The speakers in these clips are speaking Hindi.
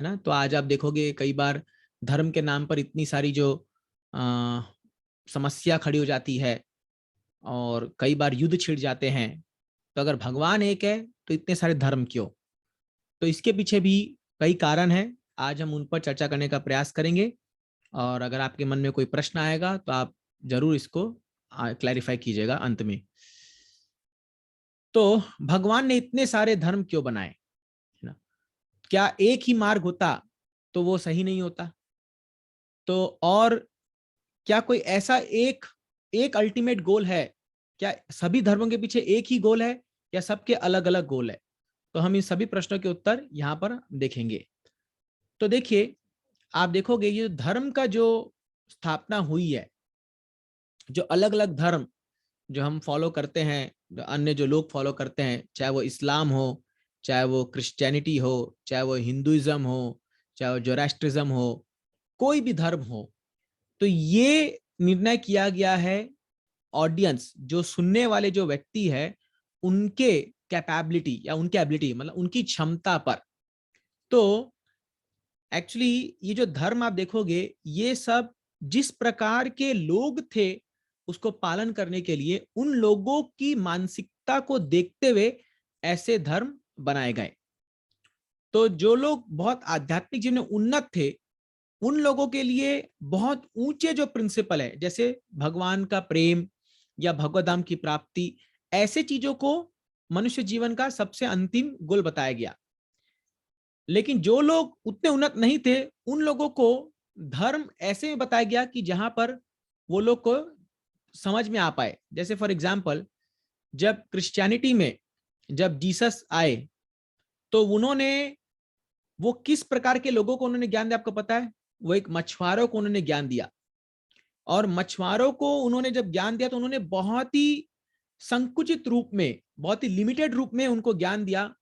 है ना। तो आज आप देखोगे कई बार धर्म के नाम पर इतनी सारी जो समस्या खड़ी हो जाती है और कई बार युद्ध छिड़ जाते हैं। तो अगर भगवान एक है तो इतने सारे धर्म क्यों? तो इसके पीछे भी कई कारण हैं। आज हम उन पर चर्चा करने का प्रयास करेंगे और अगर आपके मन में कोई प्रश्न आएगा तो आप जरूर इसको क्लैरिफाई कीजिएगा अंत में। तो भगवान ने इतने सारे धर्म क्यों बनाए, है ना? क्या एक ही मार्ग होता तो वो सही नहीं होता? तो और क्या कोई ऐसा एक एक अल्टीमेट गोल है? क्या सभी धर्मों के पीछे एक ही गोल है या सबके अलग अलग गोल है? तो हम इन सभी प्रश्नों के उत्तर यहां पर देखेंगे। तो देखिए, आप देखोगे ये धर्म का जो स्थापना हुई है, जो अलग अलग धर्म जो हम फॉलो करते हैं, जो अन्य जो लोग फॉलो करते हैं, चाहे वो इस्लाम हो, चाहे वो क्रिश्चियनिटी हो, चाहे वो हिंदुइज्म हो, चाहे वो जोरास्ट्रिज्म हो, कोई भी धर्म हो, तो ये निर्णय किया गया है ऑडियंस, जो सुनने वाले जो व्यक्ति है, उनके कैपेबिलिटी या उनके एबिलिटी मतलब उनकी क्षमता पर। तो एक्चुअली ये जो धर्म आप देखोगे, ये सब जिस प्रकार के लोग थे उसको पालन करने के लिए उन लोगों की मानसिकता को देखते हुए ऐसे धर्म बनाए गए। तो जो लोग बहुत आध्यात्मिक जीवन में उन्नत थे, उन लोगों के लिए बहुत ऊंचे जो प्रिंसिपल है, जैसे भगवान का प्रेम या भगवत धाम की प्राप्ति, ऐसे चीजों को मनुष्य जीवन का सबसे अंतिम गोल बताया गया। लेकिन जो लोग उतने उन्नत नहीं थे, उन लोगों को धर्म ऐसे में बताया गया कि जहां पर वो लोग को समझ में आ पाए। जैसे फॉर एग्जाम्पल, जब क्रिश्चियनिटी में जब जीसस आए तो उन्होंने वो किस प्रकार के लोगों को उन्होंने ज्ञान दिया, आपको पता है? वो एक मछुआरों को उन्होंने ज्ञान दिया। और मछुआरों को उन्होंने जब ज्ञान दिया तो उन्होंने बहुत ही संकुचित रूप में, बहुत ही लिमिटेड रूप में उनको ज्ञान दिया।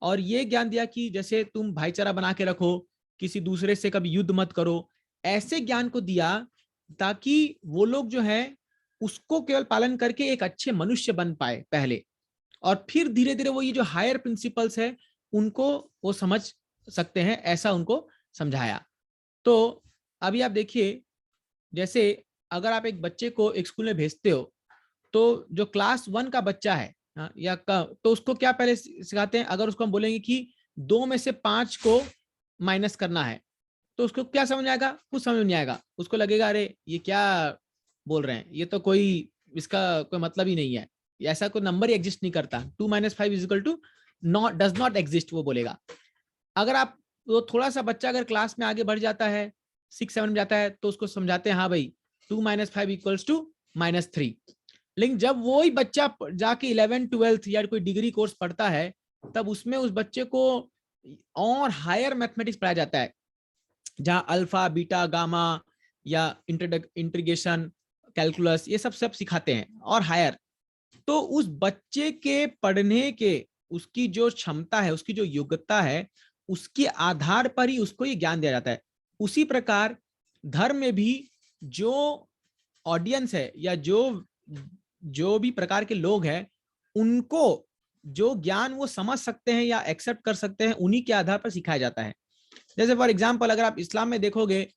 और ये ज्ञान दिया कि जैसे तुम भाईचारा बना के रखो, किसी दूसरे से कभी युद्ध मत करो, ऐसे ज्ञान को दिया ताकि वो लोग जो है उसको केवल पालन करके एक अच्छे मनुष्य बन पाए पहले, और फिर धीरे धीरे वो ये जो हायर प्रिंसिपल्स है उनको वो समझ सकते हैं, ऐसा उनको समझाया। तो अभी आप देखिए, जैसे अगर आप एक बच्चे को एक स्कूल में भेजते हो, तो जो क्लास 1 का बच्चा है, तो उसको क्या पहले सिखाते हैं? अगर उसको हम बोलेंगे कि 2 में से 5 को माइनस करना है, तो उसको क्या समझ आएगा? कुछ समझ नहीं आएगा। उसको लगेगा अरे ये क्या बोल रहे हैं, ये तो कोई इसका कोई मतलब ही नहीं है, ऐसा कोई नंबर ही एग्जिस्ट नहीं करता, 2 - 5 is equal to not, does not exist, वो बोलेगा। अगर आप वो थोड़ा सा बच्चा अगर क्लास में आगे बढ़ जाता है, 6-7 में जाता है, तो उसको समझाते हैं हाँ भाई 2 - 5 इक्वल्स टू -3। लेकिन जब वो ही बच्चा जाके 11th-12th या कोई डिग्री कोर्स पढ़ता है, तब उसमें उस बच्चे को और हायर मैथमेटिक्स पढ़ाया जाता है, जहां अल्फा बीटा गामा या इंटीग्रेशन कैलकुलस ये सब सब सिखाते हैं और हायर। तो उस बच्चे के पढ़ने के, उसकी जो क्षमता है, उसकी जो योग्यता है, उसके आधार पर ही उसको ये ज्ञान दिया जाता है। उसी प्रकार धर्म में भी जो ऑडियंस है या जो जो भी प्रकार के लोग हैं, उनको जो ज्ञान वो समझ सकते हैं या एक्सेप्ट कर सकते हैं, उन्हीं के आधार पर सिखाया जाता है। जैसे फॉर एग्जाम्पल, अगर आप इस्लाम में देखोगे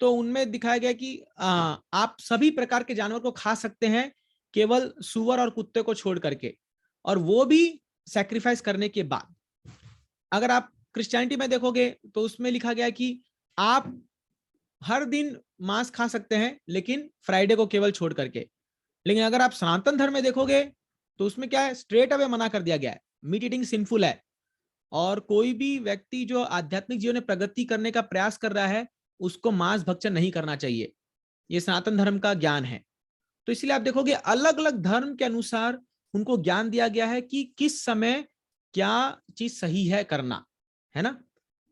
तो उनमें दिखाया गया कि आप सभी प्रकार के जानवर को खा सकते हैं, केवल सुअर और कुत्ते को छोड़ करके, और वो भी सैक्रिफाइस करने के बाद। अगर आप क्रिश्चियनिटी में देखोगे तो उसमें लिखा गया कि आप हर दिन मांस खा सकते हैं, लेकिन फ्राइडे को केवल छोड़ करके। लेकिन अगर आप सनातन धर्म में देखोगे तो उसमें क्या है, स्ट्रेट अवे मना कर दिया गया है, मीट ईटिंग सिंफुल है। और कोई भी व्यक्ति जो आध्यात्मिक जीवन में प्रगति करने का प्रयास कर रहा है, उसको मांस भक्षण नहीं करना चाहिए। ये सनातन धर्म का ज्ञान है। तो इसलिए आप देखोगे अलग अलग धर्म के अनुसार उनको ज्ञान दिया गया है कि किस समय क्या चीज सही है करना, है ना।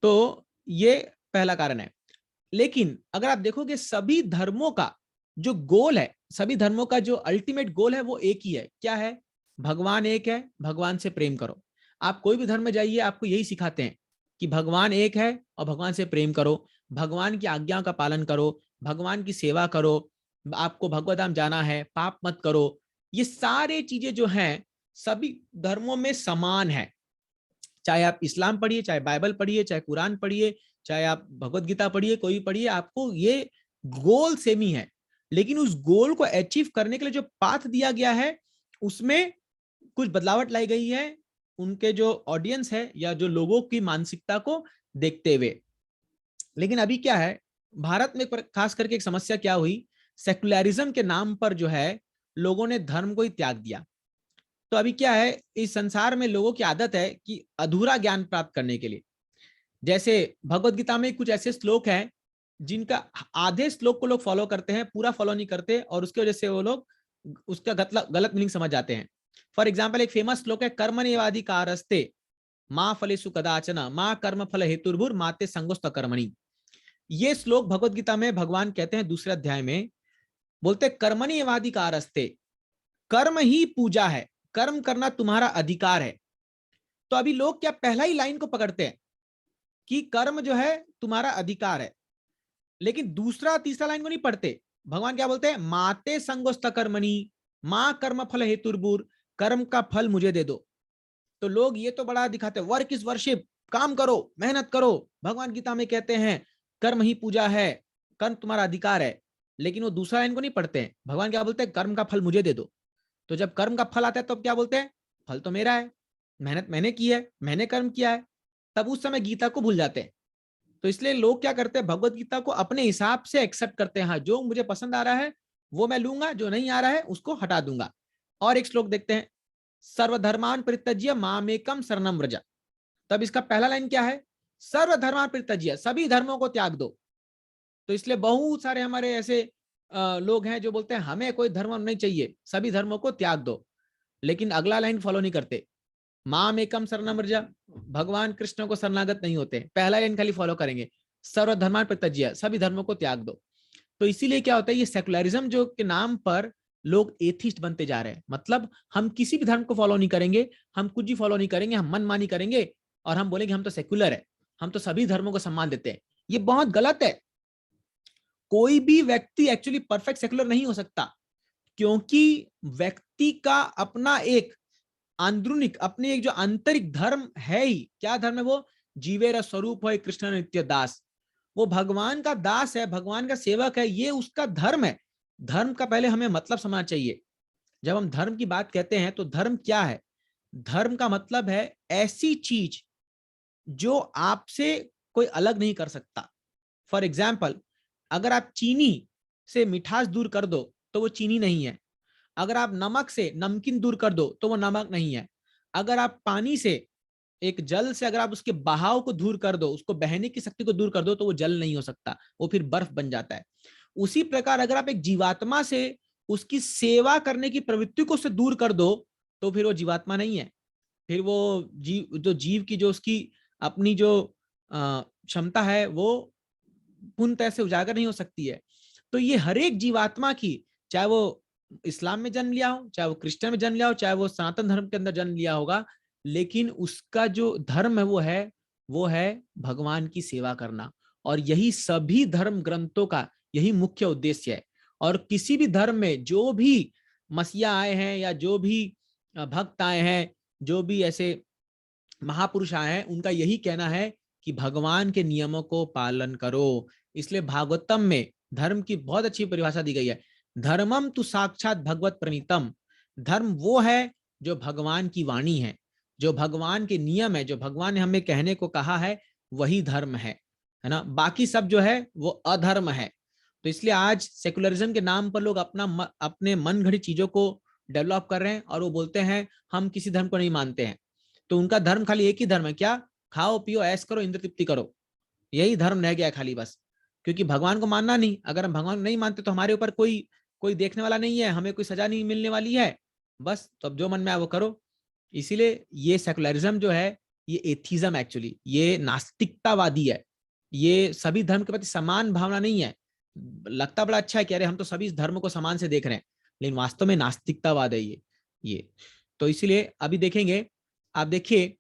तो ये पहला कारण है। लेकिन अगर आप देखोगे सभी धर्मों का जो गोल है, सभी धर्मों का जो अल्टीमेट गोल है वो एक ही है। क्या है? भगवान एक है, भगवान से प्रेम करो। आप कोई भी धर्म में जाइए, आपको यही सिखाते हैं कि भगवान एक है और भगवान से प्रेम करो, भगवान की आज्ञाओं का पालन करो, भगवान की सेवा करो, आपको भगवत धाम जाना है, पाप मत करो। ये सारे चीजें जो हैं सभी धर्मों में समान है। चाहे आप इस्लाम पढ़िए, चाहे बाइबल पढ़िए, चाहे कुरान पढ़िए, चाहे आप भगवत गीता पढ़िए, कोई भी पढ़िए, आपको ये गोल सेम ही है, लेकिन उस गोल को अचीव करने के लिए जो पाथ दिया गया है उसमें कुछ बदलावट लाई गई है उनके जो ऑडियंस है या जो लोगों की मानसिकता को देखते हुए। लेकिन अभी क्या है, भारत में खास करके एक समस्या क्या हुई, सेकुलरिज्म के नाम पर जो है लोगों ने धर्म को ही त्याग दिया। तो अभी क्या है, इस संसार में लोगों की आदत है कि अधूरा ज्ञान प्राप्त करने के लिए, जैसे भगवत गीता में कुछ ऐसे श्लोक हैं जिनका आधे श्लोक को लोग फॉलो करते हैं, पूरा फॉलो नहीं करते, और उसकी वजह से वो लोग उसका गलत मीनिंग समझ जाते हैं। फॉर एग्जाम्पल एक फेमस श्लोक है, कर्मण्येवाधिकारस्ते मां फलेषु कदाचन मां कर्म फल हेतुर्भुर माते संगोस्त कर्मणि। ये श्लोक भगवत गीता में भगवान कहते हैं दूसरे अध्याय में, बोलते कर्मण्येवाधिकारस्ते, कर्म ही पूजा है, कर्म करना तुम्हारा अधिकार है। तो अभी लोग क्या पहला ही लाइन को पकड़ते हैं कि कर्म जो है तुम्हारा अधिकार है, लेकिन दूसरा तीसरा लाइन को नहीं पढ़ते। भगवान क्या बोलते हैं, माते संगोस्त कर्मणि मां कर्म फल हेतुर्भुर, कर्म का फल मुझे दे दो। तो लोग ये तो बड़ा दिखाते हैं, वर्क इज वर्शिप, काम करो, मेहनत करो, भगवान गीता में कहते हैं कर्म ही पूजा है, कर्म तुम्हारा अधिकार है, लेकिन वो दूसरा लाइन को नहीं पढ़ते हैं। भगवान क्या बोलते हैं, कर्म का फल मुझे दे दो। तो जब कर्म का फल आता है तब क्या बोलते हैं, फल तो मेरा है, मेहनत मैंने की है, मैंने कर्म किया है, तब उस समय गीता को भूल जाते हैं। तो इसलिए लोग क्या करते हैं, भगवत गीता को अपने हिसाब से एक्सेप्ट करते हैं, हाँ जो मुझे पसंद आ रहा है वो मैं लूंगा, जो नहीं आ रहा है उसको हटा दूंगा। और एक श्लोक देखते हैं, सर्वधर्मान परित्यज्य मामेकम शरणम व्रज। तब इसका पहला लाइन क्या है, सर्वधर्मान परित्यज्य, सभी धर्मों को त्याग दो। तो इसलिए बहुत सारे हमारे ऐसे लोग हैं जो बोलते हैं हमें कोई धर्म नहीं चाहिए, सभी धर्मों को त्याग दो, लेकिन अगला लाइन फॉलो नहीं करते, माम एकम शरणम व्रज, भगवान कृष्ण को शरणागत नहीं होते, पहला लाइन खाली फॉलो करेंगे, सर्वधर्मान परित्यज्य, सभी धर्मों को त्याग दो। तो इसीलिए क्या होता है, ये सेकुलरिज्म जो के नाम पर लोग एथिस्ट बनते जा रहे हैं, मतलब हम किसी भी धर्म को फॉलो नहीं करेंगे, हम कुछ भी फॉलो नहीं करेंगे, हम मनमानी करेंगे और हम बोलेंगे हम तो सेकुलर है, हम तो सभी धर्मों को सम्मान देते हैं। ये बहुत गलत है। कोई भी व्यक्ति एक्चुअली परफेक्ट सेकुलर नहीं हो सकता, क्योंकि व्यक्ति का अपना एक आंदरूनिक, अपने एक जो आंतरिक धर्म है ही, क्या धर्म है वो, जीवेर स्वरूप है कृष्ण नित्य दास, वो भगवान का दास है, भगवान का सेवक है, ये उसका धर्म है। धर्म का पहले हमें मतलब समझना चाहिए। जब हम धर्म की बात कहते हैं तो धर्म क्या है, धर्म का मतलब है ऐसी चीज जो आपसे कोई अलग नहीं कर सकता। फॉर एग्जाम्पल, अगर आप चीनी से मिठास दूर कर दो तो वो चीनी नहीं है, अगर आप नमक से नमकीन दूर कर दो तो वो नमक नहीं है, अगर आप पानी से, एक जल से अगर आप उसके बहाव को दूर कर दो, उसको बहने की शक्ति को दूर कर दो तो वो जल नहीं हो सकता, वो फिर बर्फ बन जाता है। उसी प्रकार अगर आप एक जीवात्मा से उसकी सेवा करने की प्रवृत्ति को उससे दूर कर दो तो फिर वो जीवात्मा नहीं है, फिर वो जीव की जो उसकी अपनी जो क्षमता है वो पूर्ण तरह से उजागर नहीं हो सकती है। तो ये हर एक जीवात्मा की, चाहे वो इस्लाम में जन्म लिया हो, चाहे वो क्रिश्चियन में जन्म लिया हो, चाहे वो सनातन धर्म के अंदर जन्म लिया होगा, लेकिन उसका जो धर्म है वो है भगवान की सेवा करना। और यही सभी धर्म ग्रंथों का यही मुख्य उद्देश्य है। और किसी भी धर्म में जो भी मसीहा आए हैं या जो भी भक्त आए हैं, जो भी ऐसे महापुरुष आए हैं, उनका यही कहना है कि भगवान के नियमों को पालन करो। इसलिए भागवतम में धर्म की बहुत अच्छी परिभाषा दी गई है, धर्मम तु साक्षात भगवत प्रणीतम। धर्म वो है जो भगवान की वाणी है, जो भगवान के नियम है, जो भगवान ने हमें कहने को कहा है, वही धर्म है ना। बाकी सब जो है वो अधर्म है। तो इसलिए आज सेकुलरिज्म के नाम पर लोग अपने मन घड़ी चीजों को डेवलप कर रहे हैं और वो बोलते हैं हम किसी धर्म को नहीं मानते हैं। तो उनका धर्म खाली एक ही धर्म है, क्या, खाओ पियो ऐश करो इंद्र तृप्ति करो, यही धर्म रह गया है खाली बस। क्योंकि भगवान को मानना नहीं, अगर हम भगवान को नहीं मानते तो हमारे ऊपर कोई कोई देखने वाला नहीं है, हमें कोई सजा नहीं मिलने वाली है, बस तो अब जो मन में आए वो करो। इसीलिए ये सेकुलरिज्म जो है ये एथिज्म, एक्चुअली ये नास्तिकतावादी है, ये सभी धर्म के प्रति समान भावना नहीं है। लगता बड़ा अच्छा है कि अरे हम तो सभी धर्म को समान से देख रहे हैं, लेकिन वास्तव में नास्तिकतावाद है ये। तो इसीलिए अभी देखेंगे, आप देखिए,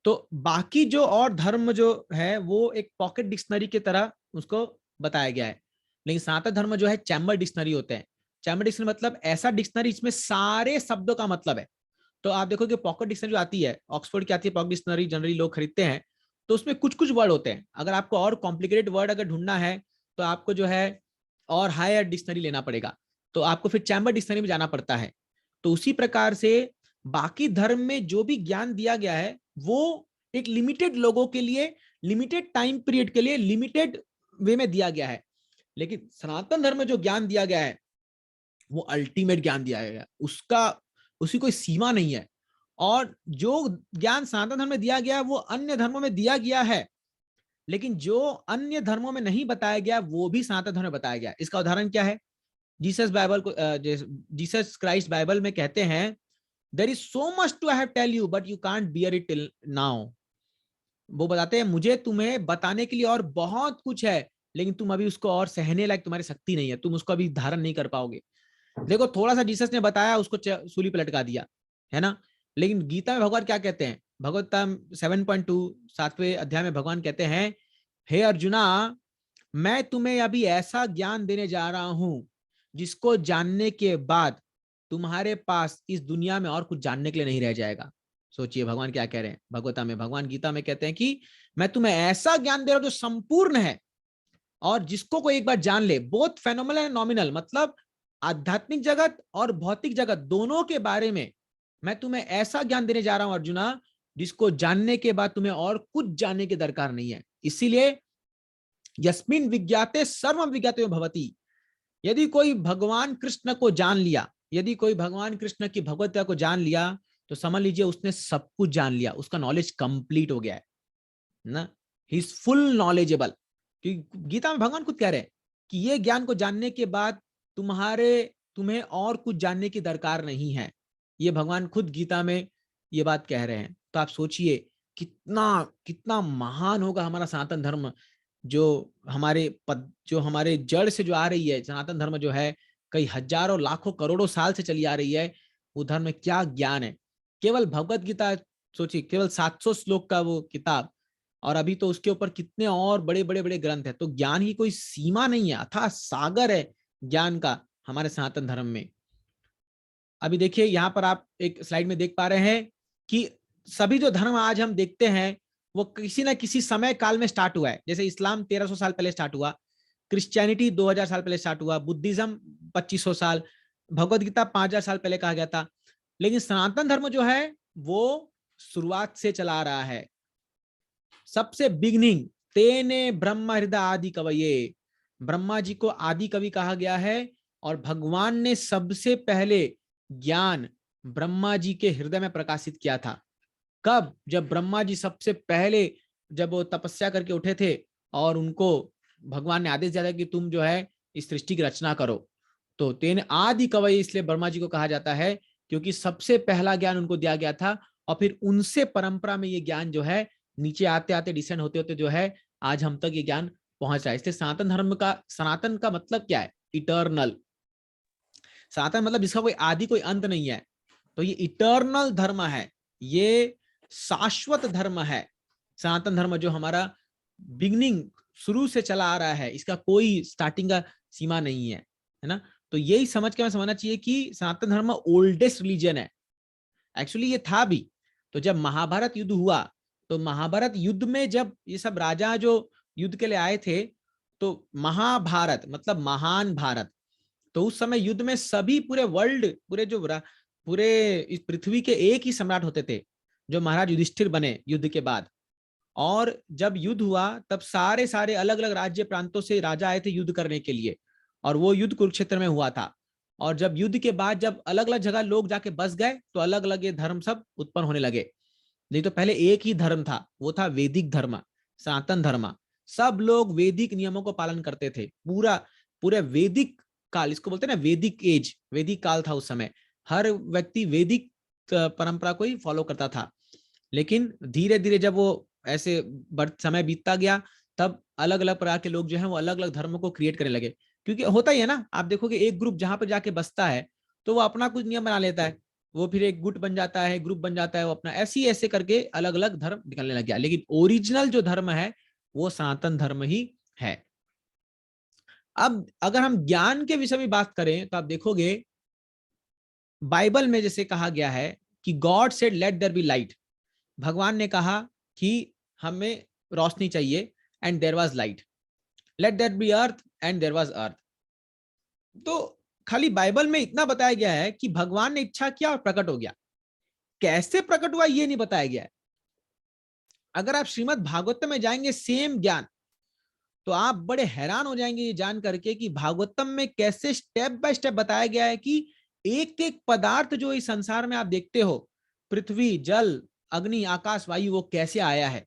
तो बाकी जो और धर्म जो है वो एक पॉकेट डिक्शनरी की तरह उसको बताया गया है, लेकिन सनातन धर्म जो है चैम्बर डिक्शनरी होते हैं। चैम्बर डिक्शनरी मतलब ऐसा डिक्शनरी इसमें सारे शब्दों का मतलब है। तो आप देखो कि पॉकेट डिक्शनरी जो आती है, ऑक्सफोर्ड की आती है पॉकेट डिक्शनरी, जनरली लोग खरीदते हैं, तो उसमें कुछ कुछ वर्ड होते हैं, अगर आपको और कॉम्प्लिकेटेड वर्ड अगर ढूंढना है तो आपको जो है और हायर डिक्शनरी लेना पड़ेगा, तो आपको फिर चैम्बर डिक्शनरी में जाना पड़ता है। तो उसी प्रकार से बाकी धर्म में जो भी ज्ञान दिया गया है वो एक लिमिटेड लोगों के लिए, लिमिटेड टाइम पीरियड के लिए, लिमिटेड वे में दिया गया है। लेकिन सनातन धर्म में जो ज्ञान दिया गया है वो अल्टीमेट ज्ञान दिया गया है, उसका उसकी कोई सीमा नहीं है। और जो ज्ञान सनातन धर्म में दिया गया वो अन्य धर्मों में दिया गया है, लेकिन जो अन्य धर्मों में नहीं बताया गया वो भी सनातन धर्म में बताया गया। इसका उदाहरण क्या है? जीसस बाइबल को जीसस क्राइस्ट बाइबल में कहते हैं, there is so much to I have tell you but you can't bear it till now. वो बताते हैं मुझे तुम्हें बताने के लिए और बहुत कुछ है, लेकिन तुम अभी उसको और सहने लायक तुम्हारी शक्ति नहीं है, तुम उसको अभी धारण नहीं कर पाओगे। देखो थोड़ा सा जीसस ने बताया, उसको सूली पे लटका दिया, है ना। लेकिन गीता में भगवान क्या कहते हैं? भगवद्गीता 7.2 7वें अध्याय में भगवान कहते हैं, हे अर्जुना, मैं तुम्हें अभी ऐसा ज्ञान देने जा रहा हूं जिसको जानने के बाद तुम्हारे पास इस दुनिया में और कुछ जानने के लिए नहीं रह जाएगा। सोचिए भगवान क्या कह रहे हैं भगवता में, भगवान गीता में कहते हैं कि मैं तुम्हें ऐसा ज्ञान दे रहा हूं जो संपूर्ण है और जिसको कोई एक बार जान ले, बोथ फेनोमेनल एंड नॉमिनल, मतलब आध्यात्मिक जगत और भौतिक जगत दोनों के बारे में मैं तुम्हें ऐसा ज्ञान देने जा रहा हूं अर्जुना, जिसको जानने के बाद तुम्हें और कुछ जानने की दरकार नहीं है। इसीलिए यस्मिन विज्ञाते सर्वम विज्ञाते भवति, यदि कोई भगवान कृष्ण को जान लिया, यदि कोई भगवान कृष्ण की भगवत्ता को जान लिया, तो समझ लीजिए उसने सब कुछ जान लिया, उसका नॉलेज कंप्लीट हो गया है ना, ही इज फुल नॉलेजेबल। क्योंकि गीता में भगवान खुद कह रहे हैं कि ये ज्ञान को जानने के बाद तुम्हें और कुछ जानने की दरकार नहीं है। ये भगवान खुद गीता में ये बात कह रहे हैं। तो आप सोचिए कितना कितना महान होगा हमारा सनातन धर्म, जो हमारे जड़ से जो आ रही है। सनातन धर्म जो है कई हजारों लाखों करोड़ों साल से चली आ रही है, वो धर्म में क्या ज्ञान है। केवल भगवत गीता सोचिए, केवल 700 श्लोक का वो किताब, और अभी तो उसके ऊपर कितने और बड़े बड़े बड़े ग्रंथ है। तो ज्ञान की कोई सीमा नहीं है, अथाह सागर है ज्ञान का हमारे सनातन धर्म में। अभी देखिए यहाँ पर आप एक स्लाइड में देख पा रहे हैं कि सभी जो धर्म आज हम देखते हैं वो किसी ना किसी समय काल में स्टार्ट हुआ है। जैसे इस्लाम 1300 साल पहले स्टार्ट हुआ, क्रिश्चियनिटी 2000 साल पहले स्टार्ट हुआ, बुद्धिज्म 2500 साल, भगवत गीता 5000 साल पहले कहा गया था। लेकिन सनातन धर्म जो है वो शुरुआत से चला आ रहा है। सबसे बिगनिंग तेने ब्रह्म हृदय आदि कवये, ब्रह्मा जी को आदि कवि कहा गया है। और भगवान ने सबसे पहले ज्ञान ब्रह्मा जी के हृदय में प्रकाशित किया था। कब? जब ब्रह्मा जी सबसे पहले जब वो तपस्या करके उठे थे और उनको भगवान ने आदेश दिया था कि तुम जो है इस सृष्टि की रचना करो। तो तेने आदि कवि इसलिए ब्रह्मा जी को कहा जाता है क्योंकि सबसे पहला ज्ञान उनको दिया गया था। और फिर उनसे परंपरा में ये ज्ञान जो है नीचे आते आते डिसेंड होते होते जो है आज हम तक ये ज्ञान पहुंच रहा है। इसलिए सनातन का मतलब क्या है? इटर्नल। सनातन मतलब जिसका कोई आदि कोई अंत नहीं है। तो ये इटर्नल धर्म है, ये शाश्वत धर्म है। सनातन धर्म जो हमारा बिगनिंग शुरू से चला आ रहा है, इसका कोई स्टार्टिंग का सीमा नहीं है ना। तो यही समझ के हमें समझना चाहिए कि सनातन धर्म ओल्डेस्ट रिलीजन है। एक्चुअली ये था भी। तो जब महाभारत युद्ध हुआ, तो महाभारत युद्ध में जब ये सब राजा जो युद्ध के लिए आए थे, तो महाभारत मतलब महान भारत, तो उस समय युद्ध में सभी पूरे वर्ल्ड, पूरे इस पृथ्वी के एक ही सम्राट होते थे जो महाराज युधिष्ठिर बने युद्ध के बाद। और जब युद्ध हुआ तब सारे सारे अलग अलग राज्य प्रांतों से राजा आए थे युद्ध करने के लिए, और वो युद्ध कुरुक्षेत्र में हुआ था। और जब युद्ध के बाद जब अलग अलग जगह लोग जाके बस गए, तो अलग अलग ये धर्म सब उत्पन्न होने लगे। नहीं तो पहले एक ही धर्म था, वो था वैदिक धर्म, सनातन धर्म। सब लोग वैदिक नियमों को पालन करते थे। पूरे वैदिक काल, इसको बोलते हैं ना वैदिक एज, वैदिक काल था उस समय। हर व्यक्ति वैदिक परंपरा को ही फॉलो करता था। लेकिन धीरे धीरे जब वो ऐसे समय बीतता गया, तब अलग अलग प्रकार के लोग जो हैं वो अलग अलग धर्मों को क्रिएट करने लगे। क्योंकि होता ही है ना, आप देखोगे एक ग्रुप जहां पर जाके बसता है तो वो अपना कुछ नियम बना लेता है, वो फिर एक गुट बन जाता है, ग्रुप बन जाता है, वो अपना ऐसे करके अलग अलग धर्म निकलने लग गया। लेकिन ओरिजिनल जो धर्म है वो सनातन धर्म ही है। अब अगर हम ज्ञान के विषय में बात करें तो आप देखोगे बाइबल में जैसे कहा गया है कि God said let there be light. भगवान ने कहा कि हमें रोशनी चाहिए, and there was light, let there be earth and there was earth. तो खाली बाइबल में इतना बताया गया है कि भगवान ने इच्छा किया और प्रकट हो गया। कैसे प्रकट हुआ ये नहीं बताया गया है। अगर आप श्रीमद् भागवतम में जाएंगे सेम ज्ञान, तो आप बड़े हैरान हो जाएंगे ये जान करके कि भागवतम में कैसे स्टेप बाय स्टेप बताया गया है कि एक एक पदार्थ जो इस संसार में आप देखते हो, पृथ्वी, जल, अग्नि, आकाश, वायु, वो कैसे आया है।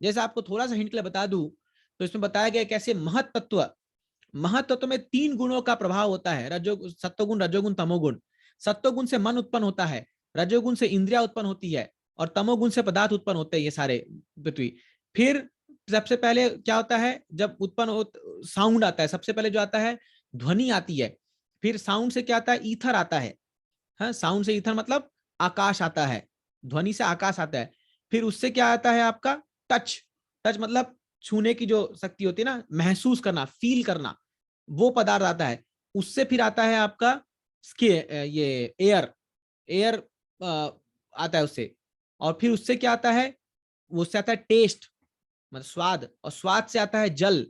जैसे आपको थोड़ा सा हिंट के लिए बता दूं, तो इसमें बताया गया कैसे महत्त्व में 3 गुणों का प्रभाव होता है, सत्वगुण, रजोगुण, तमोगुण। सत्वगुण से मन उत्पन्न होता है, रजोगुण से इंद्रिया उत्पन्न होती है, और तमोगुण से पदार्थ उत्पन्न होते हैं, ये सारे पृथ्वी। फिर सबसे पहले क्या होता है, जब उत्पन्न हो साउंड आता है, सबसे पहले जो आता है ध्वनि आती है। फिर साउंड से क्या आता है, ईथर आता है। हाँ, साउंड से ईथर मतलब आकाश आता है, ध्वनि से आकाश आता है। फिर उससे क्या आता है आपका टच। टच मतलब छूने की जो शक्ति होती है ना, महसूस करना, फील करना, वो पदार्थ आता है। उससे फिर आता है आपका ये एयर आता है उससे। और फिर उससे क्या आता है, उससे आता है टेस्ट मतलब स्वाद, और स्वाद से आता है जल।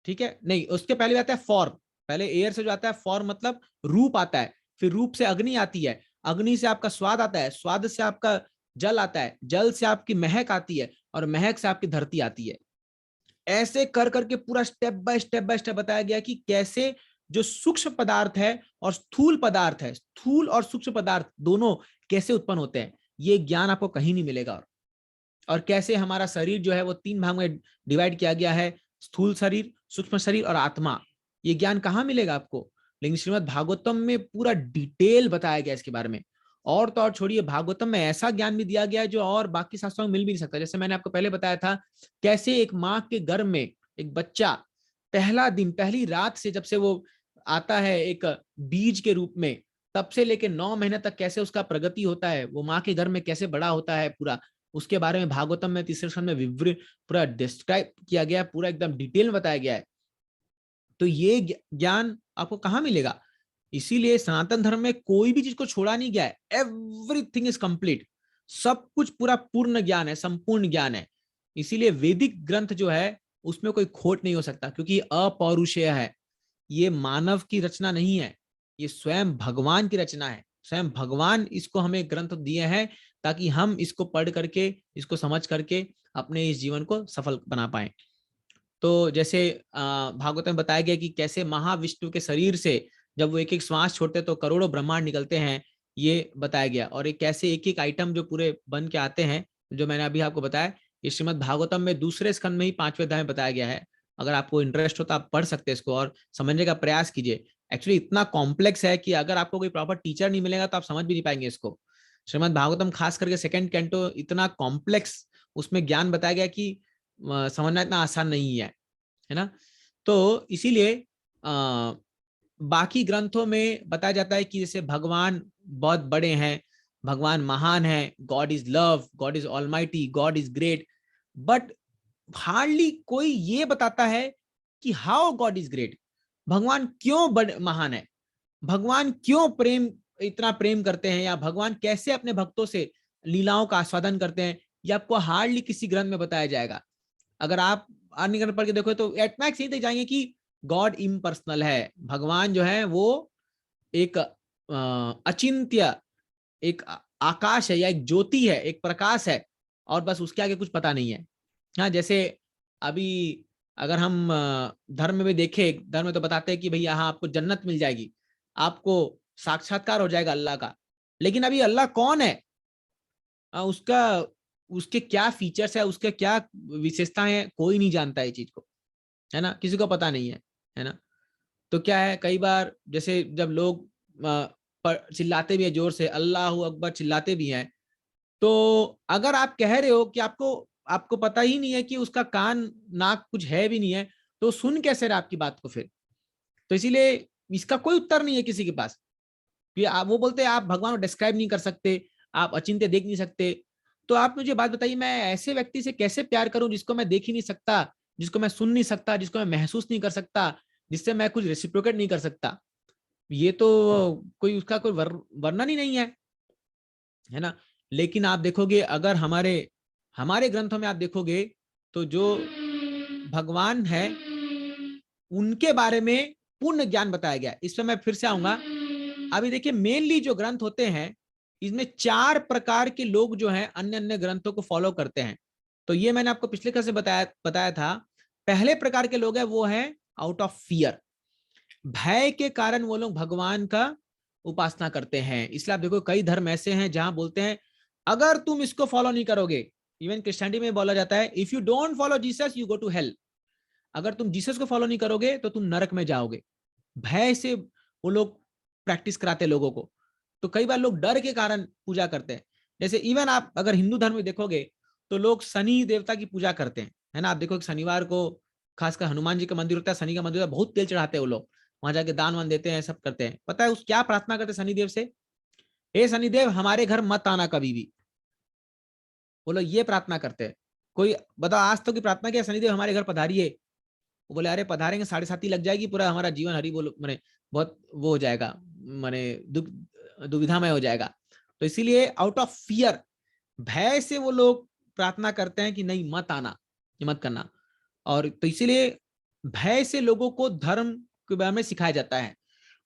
ठीक है, नहीं उसके पहले आता है फॉर्म। पहले एयर से जो आता है फॉर्म मतलब रूप आता है। फिर रूप से अग्नि आती है, अग्नि से आपका स्वाद आता है, स्वाद से आपका जल आता है, जल से आपकी महक आती है, और महक से आपकी धरती आती है। ऐसे कर करके पूरा स्टेप बाय स्टेप बताया गया कि कैसे जो सूक्ष्म पदार्थ है और स्थूल पदार्थ है, स्थूल और सूक्ष्म पदार्थ दोनों कैसे उत्पन्न होते हैं। ये ज्ञान आपको कहीं नहीं मिलेगा। और कैसे हमारा शरीर जो है वो 3 भाग में डिवाइड किया गया है, स्थूल शरीर, सूक्ष्म शरीर और आत्मा। ये ज्ञान कहाँ मिलेगा आपको, लेकिन श्रीमद् भागवतम में पूरा डिटेल बताया गया इसके बारे में। और तो और छोड़िए, भागवतम में ऐसा ज्ञान भी दिया गया है जो और बाकी शास्त्रों में मिल भी नहीं सकता। जैसे मैंने आपको पहले बताया था, कैसे एक माँ के गर्भ में एक बच्चा पहला दिन, पहली रात से जब से वो आता है एक बीज के रूप में, तब से लेके 9 महीने तक कैसे उसका प्रगति होता है, वो माँ के घर में कैसे बड़ा होता है पूरा, उसके बारे में भागवतम में 3 स्कंद में विवरण पूरा डिस्क्राइब किया गया है, पूरा एकदम डिटेल में बताया गया है। तो ये ज्ञान आपको कहाँ मिलेगा। इसीलिए सनातन धर्म में कोई भी चीज को छोड़ा नहीं गया है, एवरीथिंग इज कंप्लीट। सब कुछ पूरा पूर्ण ज्ञान है, संपूर्ण ज्ञान है। इसीलिए वैदिक ग्रंथ जो है उसमें कोई खोट नहीं हो सकता, क्योंकि अपौरुषेय है। ये मानव की रचना नहीं है, ये स्वयं भगवान की रचना है। स्वयं भगवान इसको हमें ग्रंथ दिए हैं ताकि हम इसको पढ़ करके, इसको समझ करके अपने इस जीवन को सफल बना पाए। तो जैसे भागवत में बताया गया कि कैसे महाविष्णु के शरीर से जब वो एक एक श्वास छोड़ते तो करोड़ों ब्रह्मांड निकलते हैं, ये बताया गया। और एक कैसे एक एक आइटम जो पूरे बन के आते हैं, जो मैंने अभी आपको बताया, ये श्रीमद् भागवतम में 2 स्कंद में ही 5वें अध्याय में बताया गया है। अगर आपको इंटरेस्ट हो तो आप पढ़ सकते हैं इसको और समझने का प्रयास कीजिए। एक्चुअली इतना कॉम्प्लेक्स है कि अगर आपको कोई प्रॉपर टीचर नहीं मिलेगा तो आप समझ भी नहीं पाएंगे इसको। श्रीमद् भागवतम खास करके 2nd कैंटो इतना कॉम्प्लेक्स उसमें ज्ञान बताया गया कि समझना इतना आसान नहीं है ना। तो इसीलिए बाकी ग्रंथों में बताया जाता है कि जैसे भगवान बहुत बड़े हैं, भगवान महान है, God is love, God is almighty, God is great. But hardly कोई ये बताता है कि हाउ गॉड इज ग्रेट, भगवान क्यों बड़े महान है, भगवान क्यों इतना प्रेम करते हैं, या भगवान कैसे अपने भक्तों से लीलाओं का आस्वादन करते हैं। ये आपको हार्डली किसी ग्रंथ में बताया जाएगा। अगर आप अन्य ग्रंथ पढ़ के देखो तो एट मैक्स यही तक जाएंगे कि गॉड इम्पर्सनल है, भगवान जो है वो एक अचिंत्य, एक आकाश है, या एक ज्योति है, एक प्रकाश है, और बस उसके आगे कुछ पता नहीं है। हाँ, जैसे अभी अगर हम धर्म में भी देखें, धर्म में तो बताते हैं कि भैया हाँ आपको जन्नत मिल जाएगी, आपको साक्षात्कार हो जाएगा अल्लाह का। लेकिन अभी अल्लाह कौन है, उसका उसके क्या फीचर्स है, उसके क्या विशेषताएं हैं, कोई नहीं जानता है चीज को, है ना, किसी को पता नहीं है ना। तो क्या है, कई बार जैसे जब लोग चिल्लाते भी है जोर से, अल्लाह अकबर चिल्लाते भी हैं, तो अगर आप कह रहे हो कि आपको आपको पता ही नहीं है कि उसका कान नाक कुछ है भी नहीं है, तो सुन कैसे रहे आपकी बात को फिर। तो इसीलिए इसका कोई उत्तर नहीं है किसी के पास। कि आप वो बोलते हैं आप भगवान को डिस्क्राइब नहीं कर सकते, आप अचिंत्य देख नहीं सकते। तो आप मुझे बात बताइए, मैं ऐसे व्यक्ति से कैसे प्यार करूं जिसको मैं देख ही नहीं सकता, जिसको मैं सुन नहीं सकता, जिसको मैं महसूस नहीं कर सकता, जिससे मैं कुछ रेसिप्रोकेट नहीं कर सकता। ये तो कोई उसका कोई वर्णन ही नहीं है ना। लेकिन आप देखोगे, अगर हमारे हमारे ग्रंथों में आप देखोगे तो जो भगवान है उनके बारे में पूर्ण ज्ञान बताया गया। इस पर मैं फिर से आऊंगा। अभी देखिए मेनली जो ग्रंथ होते हैं इसमें 4 प्रकार के लोग जो हैं अन्य अन्य ग्रंथों को फॉलो करते हैं। तो ये मैंने आपको पिछले क्लास में बताया था। पहले प्रकार के लोग हैं वो है आउट ऑफ फियर, भय के कारण वो लोग भगवान का उपासना करते हैं। इसलिए आप देखो कई धर्म ऐसे हैं जहां बोलते हैं अगर तुम इसको फॉलो नहीं करोगे, इवन क्रिश्चियनिटी में बोला जाता है if you don't follow Jesus you go to hell, अगर तुम जीसस को फॉलो नहीं करोगे तो तुम नरक में जाओगे। भय से वो लोग प्रैक्टिस कराते हैं लोगों को। तो कई बार लोग डर के कारण पूजा करते हैं। जैसे इवन आप अगर हिंदू धर्म में देखोगे तो लोग शनि देवता की पूजा करते हैं, है ना। आप देखो शनिवार को खासकर हनुमान जी का मंदिर होता है, शनि का मंदिर होता है, बहुत तेल चढ़ाते हैं वो लोग, वहां जाके दान वान देते हैं, सब करते हैं। पता है उस क्या प्रार्थना करते हैं शनिदेव से? हे शनिदेव हमारे घर मत आना कभी भी, वो लोग ये प्रार्थना करते हैं। कोई बताओ आज तो की प्रार्थना किया शनिदेव हमारे घर पधारिए? वो बोले अरे पधारेंगे 7:30 लग जाएगी, पूरा हमारा जीवन हरी बोलो मैंने बहुत वो हो जाएगा, मैंने दुविधामय हो जाएगा। तो इसीलिए आउट ऑफ फियर, भय से वो लोग प्रार्थना करते हैं कि नहीं मत आना, ये मत करना। और तो इसीलिए भय से लोगों को धर्म के बारे में सिखाया जाता है।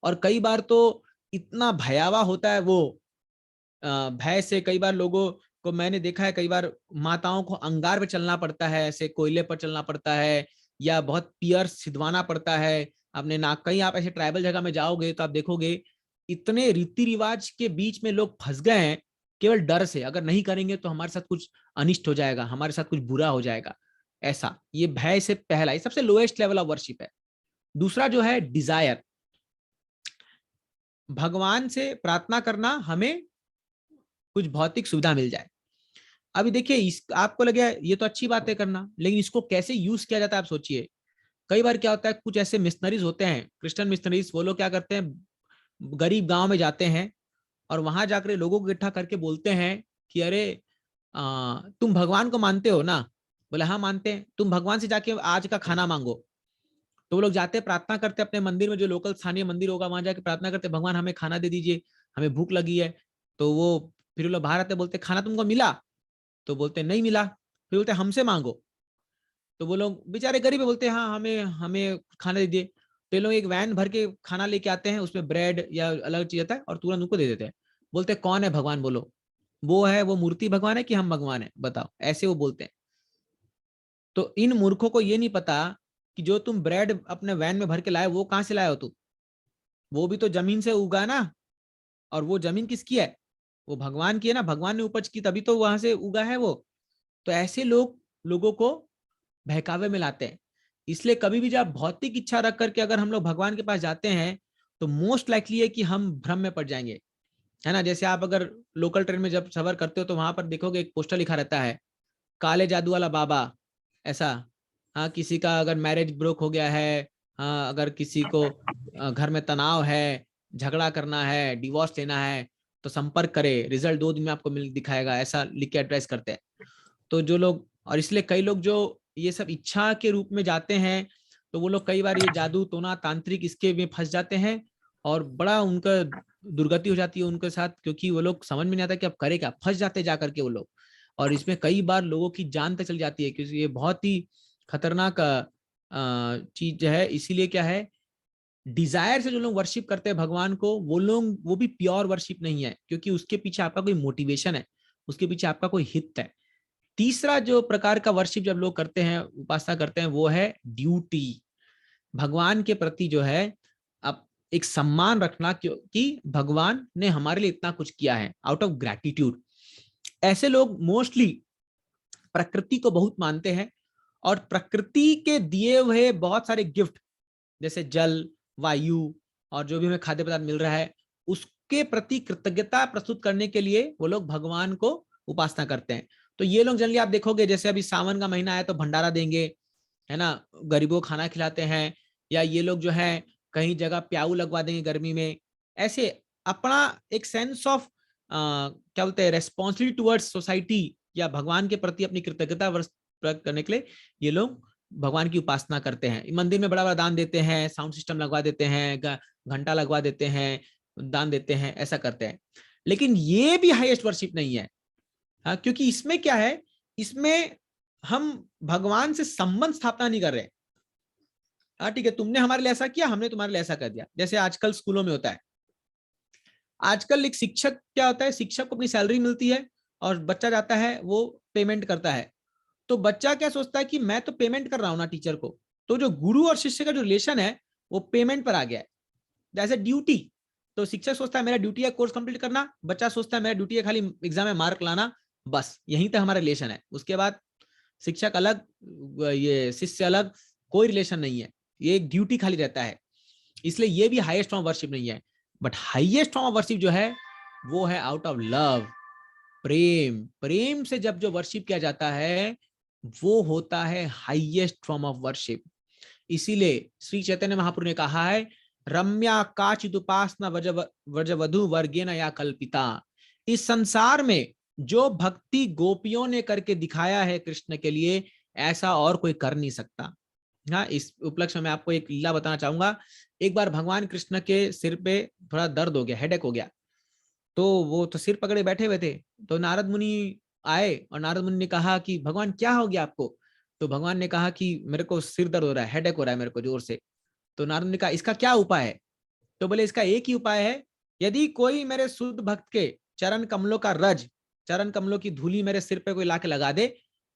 और कई बार तो इतना भयावह होता है वो भय से, कई बार लोगों को मैंने देखा है, कई बार माताओं को अंगार पे चलना पड़ता है, ऐसे कोयले पर चलना पड़ता है, या बहुत पियर्स सिधवाना पड़ता है अपने नाक। कहीं आप ऐसे ट्राइबल जगह में जाओगे तो आप देखोगे इतने रीति रिवाज के बीच में लोग फंस गए हैं केवल डर से, अगर नहीं करेंगे तो हमारे साथ कुछ अनिष्ट हो जाएगा, हमारे साथ कुछ बुरा हो जाएगा, ऐसा। ये भय से पहला, ये सबसे लोएस्ट लेवल ऑफ वर्शिप है। दूसरा जो है डिजायर, भगवान से प्रार्थना करना हमें कुछ भौतिक सुविधा मिल जाए। अभी देखिए इस आपको लगे ये तो अच्छी बात है करना, लेकिन इसको कैसे यूज किया जाता है आप सोचिए। कई बार क्या होता है कुछ ऐसे मिशनरीज होते हैं, क्रिश्चियन मिशनरीज, वो लोग क्या करते हैं गरीब गांव में जाते हैं और वहां जाकर लोगों को इकट्ठा करके बोलते हैं कि अरे तुम भगवान को मानते हो ना? बोले हाँ मानते हैं। तुम भगवान से जाके आज का खाना मांगो। तो वो लोग जाते प्रार्थना करते अपने मंदिर में, जो लोकल स्थानीय मंदिर होगा वहां जाके प्रार्थना करते भगवान हमें खाना दे दीजिए, हमें भूख लगी है। तो वो फिर वो लोग बाहर आते बोलते खाना तुमको मिला? तो बोलते नहीं मिला। फिर बोलते हमसे मांगो। तो वो लोग बेचारे गरीब है, बोलते हाँ हमें हमें खाना दे दिए। तो ये लोग एक वैन भर के खाना लेके आते हैं, उसमें ब्रेड या अलग चीज आता है और तुरंत उनको दे देते हैं। बोलते कौन है भगवान बोलो, वो है वो मूर्ति भगवान है कि हम भगवान है बताओ, ऐसे वो बोलते हैं। तो इन मूर्खों को ये नहीं पता कि जो तुम ब्रेड अपने वैन में भर के लाए वो कहां से लाए हो तुम, वो भी तो जमीन से उगा ना। और वो जमीन किसकी है? वो भगवान की है ना, भगवान ने उपज की तभी तो वहां से उगा है वो। तो ऐसे लोग लोगों को बहकावे में लाते हैं। इसलिए कभी भी जब भौतिक इच्छा रख करके अगर हम लोग भगवान के पास जाते हैं तो मोस्ट लाइकली है कि हम भ्रम में पड़ जाएंगे, है ना। जैसे आप अगर लोकल ट्रेन में जब सफर करते हो तो वहां पर देखोगे एक पोस्टर लिखा रहता है काले जादू वाला बाबा, ऐसा। हाँ किसी का अगर मैरिज ब्रोक हो गया है, हाँ अगर किसी को घर में तनाव है, झगड़ा करना है, डिवोर्स लेना है तो संपर्क करे, रिजल्ट 2 दिन में आपको मिल दिखाएगा, ऐसा लिख के एड्रेस करते हैं। तो जो लोग, और इसलिए कई लोग जो ये सब इच्छा के रूप में जाते हैं तो वो लोग कई बार ये जादू टोना तांत्रिक इसके में फंस जाते हैं और बड़ा उनका दुर्गति हो जाती है उनके साथ, क्योंकि वो लोग समझ में नहीं आता कि अब करे क्या, फंस जाते जा करके वो लोग। और इसमें कई बार लोगों की जान तक चली जाती है, क्योंकि ये बहुत ही खतरनाक चीज है। इसीलिए क्या है, डिजायर से जो लोग वर्शिप करते हैं भगवान को, वो लोग वो भी प्योर वर्शिप नहीं है, क्योंकि उसके पीछे आपका कोई मोटिवेशन है, उसके पीछे आपका कोई हित है। तीसरा जो प्रकार का वर्शिप जब लोग करते हैं, उपासना करते हैं, वो है ड्यूटी, भगवान के प्रति जो है अब एक सम्मान रखना, क्योंकि भगवान ने हमारे लिए इतना कुछ किया है, आउट ऑफ ग्रैटिट्यूड। ऐसे लोग मोस्टली प्रकृति को बहुत मानते हैं और प्रकृति के दिए हुए बहुत सारे गिफ्ट जैसे जल, वायु और जो भी हमें खाद्य पदार्थ मिल रहा है उसके प्रति कृतज्ञता प्रस्तुत करने के लिए वो लोग भगवान को उपासना करते हैं। तो ये लोग जनरली आप देखोगे जैसे अभी सावन का महीना है तो भंडारा देंगे, है ना, गरीबों को खाना खिलाते हैं, या ये लोग जो है कहीं जगह प्याऊ लगवा देंगे गर्मी में। ऐसे अपना एक सेंस ऑफ क्या बोलते हैं रेस्पॉन्सिबिलिटी टुवर्ड्स सोसाइटी या भगवान के प्रति अपनी कृतज्ञता व्यक्त करने के लिए ये लोग भगवान की उपासना करते हैं। मंदिर में बड़ा बड़ा दान देते हैं, साउंड सिस्टम लगवा देते हैं, घंटा लगवा देते हैं, दान देते हैं, ऐसा करते हैं। लेकिन ये भी हाईएस्ट वर्शिप नहीं है। हाँ, क्योंकि इसमें क्या है, इसमें हम भगवान से संबंध स्थापना नहीं कर रहे। हाँ ठीक है, तुमने हमारे लिए ऐसा किया, हमने तुम्हारे लिए ऐसा कर दिया। जैसे आजकल स्कूलों में होता है, आजकल एक शिक्षक क्या होता है, शिक्षक को अपनी सैलरी मिलती है और बच्चा जाता है वो पेमेंट करता है। तो बच्चा क्या सोचता है कि मैं तो पेमेंट कर रहा हूं ना टीचर को, तो जो गुरु और शिष्य का जो रिलेशन है वो पेमेंट पर आ गया है, जैसे ड्यूटी। तो शिक्षक सोचता है मेरा ड्यूटी है कोर्स कंप्लीट करना, बच्चा सोचता है मेरा ड्यूटी है खाली एग्जाम में मार्क लाना, बस यहीं तक हमारा रिलेशन है। उसके बाद शिक्षक अलग, ये शिष्य अलग, कोई रिलेशन नहीं है, ये एक ड्यूटी खाली रहता है। इसलिए ये भी हाईएस्ट फॉर्म ऑफ वर्शिप नहीं है। But highest form of worship जो है वो है आउट ऑफ लव, प्रेम। प्रेम से जब जो वर्शिप किया जाता है वो होता है हाईएस्ट फॉर्म ऑफ वर्शिप। इसीलिए श्री चैतन्य महाप्रभु ने कहा है, रम्या काचित उपासना व्रजवधु वर्गेन या कल्पिता। इस संसार में जो भक्ति गोपियों ने करके दिखाया है कृष्ण के लिए, ऐसा और कोई कर नहीं सकता। हाँ, इस उपलक्ष्य में आपको एक लीला बताना चाहूंगा। एक बार भगवान कृष्ण के सिर पे थोड़ा दर्द हो गया, हेडेक हो गया, तो वो तो सिर पकड़े बैठे हुए थे। तो नारद मुनि आए और नारद मुनि ने कहा कि भगवान क्या हो गया आपको? तो भगवान ने कहा कि मेरे को सिर दर्द हो रहा है, हेडेक हो रहा है मेरे को जोर से। तो नारद ने कहा इसका क्या उपाय है? तो बोले इसका एक ही उपाय है, यदि कोई मेरे शुद्ध भक्त के चरण कमलों का रज, चरण कमलों की धूली मेरे सिर पे कोई लाके लगा दे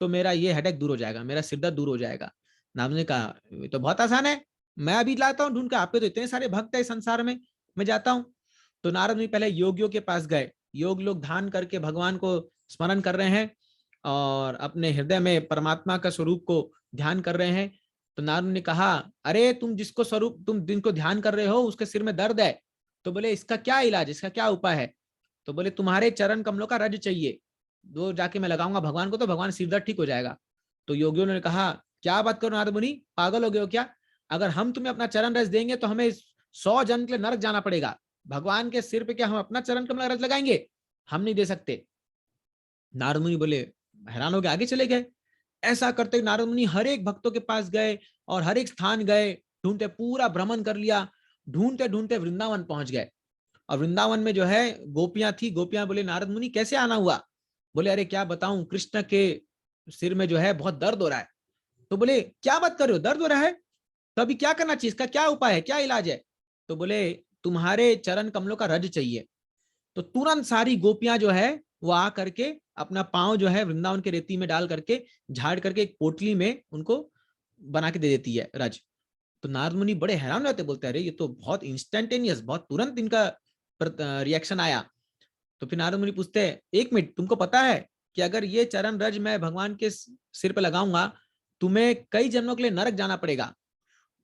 तो मेरा ये हेडेक दूर हो जाएगा, मेरा सिर दर्द दूर हो जाएगा। नारद ने कहा ये तो बहुत आसान है, मैं अभी लाता हूँ ढूंढ के, आपके तो इतने सारे भक्त है इस संसार में, मैं जाता हूँ। तो नारद मुनि पहले योगियों के पास गए, योग लोग ध्यान करके भगवान को स्मरण कर रहे हैं और अपने हृदय में परमात्मा का स्वरूप को ध्यान कर रहे हैं। तो नारद ने कहा अरे तुम जिसको स्वरूप, तुम जिनको ध्यान कर रहे हो उसके सिर में दर्द है। तो बोले इसका क्या इलाज, इसका क्या उपाय है? तो बोले तुम्हारे चरण कमलों का रज चाहिए, वो जाके मैं लगाऊंगा भगवान को तो भगवान सिर दर्द ठीक हो जाएगा। तो योगियों ने कहा क्या बात करो नारद मुनि, पागल हो गए हो क्या? अगर हम तुम्हें अपना चरण रज देंगे तो हमें 100 जन्म के लिए नरक जाना पड़ेगा, भगवान के सिर पे क्या हम अपना चरण कमल रज लगाएंगे? हम नहीं दे सकते। नारद मुनि बोले, हैरान हो गए, आगे चले गए। ऐसा करते नारद मुनि हर एक भक्तों के पास गए और हर एक स्थान गए, ढूंढते, पूरा भ्रमण कर लिया, ढूंढते ढूंढते वृंदावन पहुंच गए। और वृंदावन में जो है गोपियां थी, गोपियां बोले नारद मुनि कैसे आना हुआ? बोले अरे क्या बताऊं, कृष्ण के सिर में जो है बहुत दर्द हो रहा है। तो बोले क्या बात कर रहे हो, दर्द हो रहा है? तो अभी क्या करना चाहिए, इसका क्या उपाय है, क्या इलाज है? तो बोले तुम्हारे चरण कमलों का रज चाहिए। तो तुरंत सारी गोपियां जो है वो आ करके अपना पांव जो है वृंदावन के रेती में डाल करके झाड़ करके एक पोटली में उनको बना के दे देती है रज। तो नारद मुनि बड़े हैरान रहते, बोलते अरे ये तो बहुत इंस्टेंटेनियस, बहुत तुरंत इनका रिएक्शन आया। तो फिर नारद मुनि पूछते हैं एक मिनट, तुमको पता है कि अगर ये चरण रज मैं भगवान के सिर पर लगाऊंगा तुम्हें कई जन्मों के लिए नरक जाना पड़ेगा?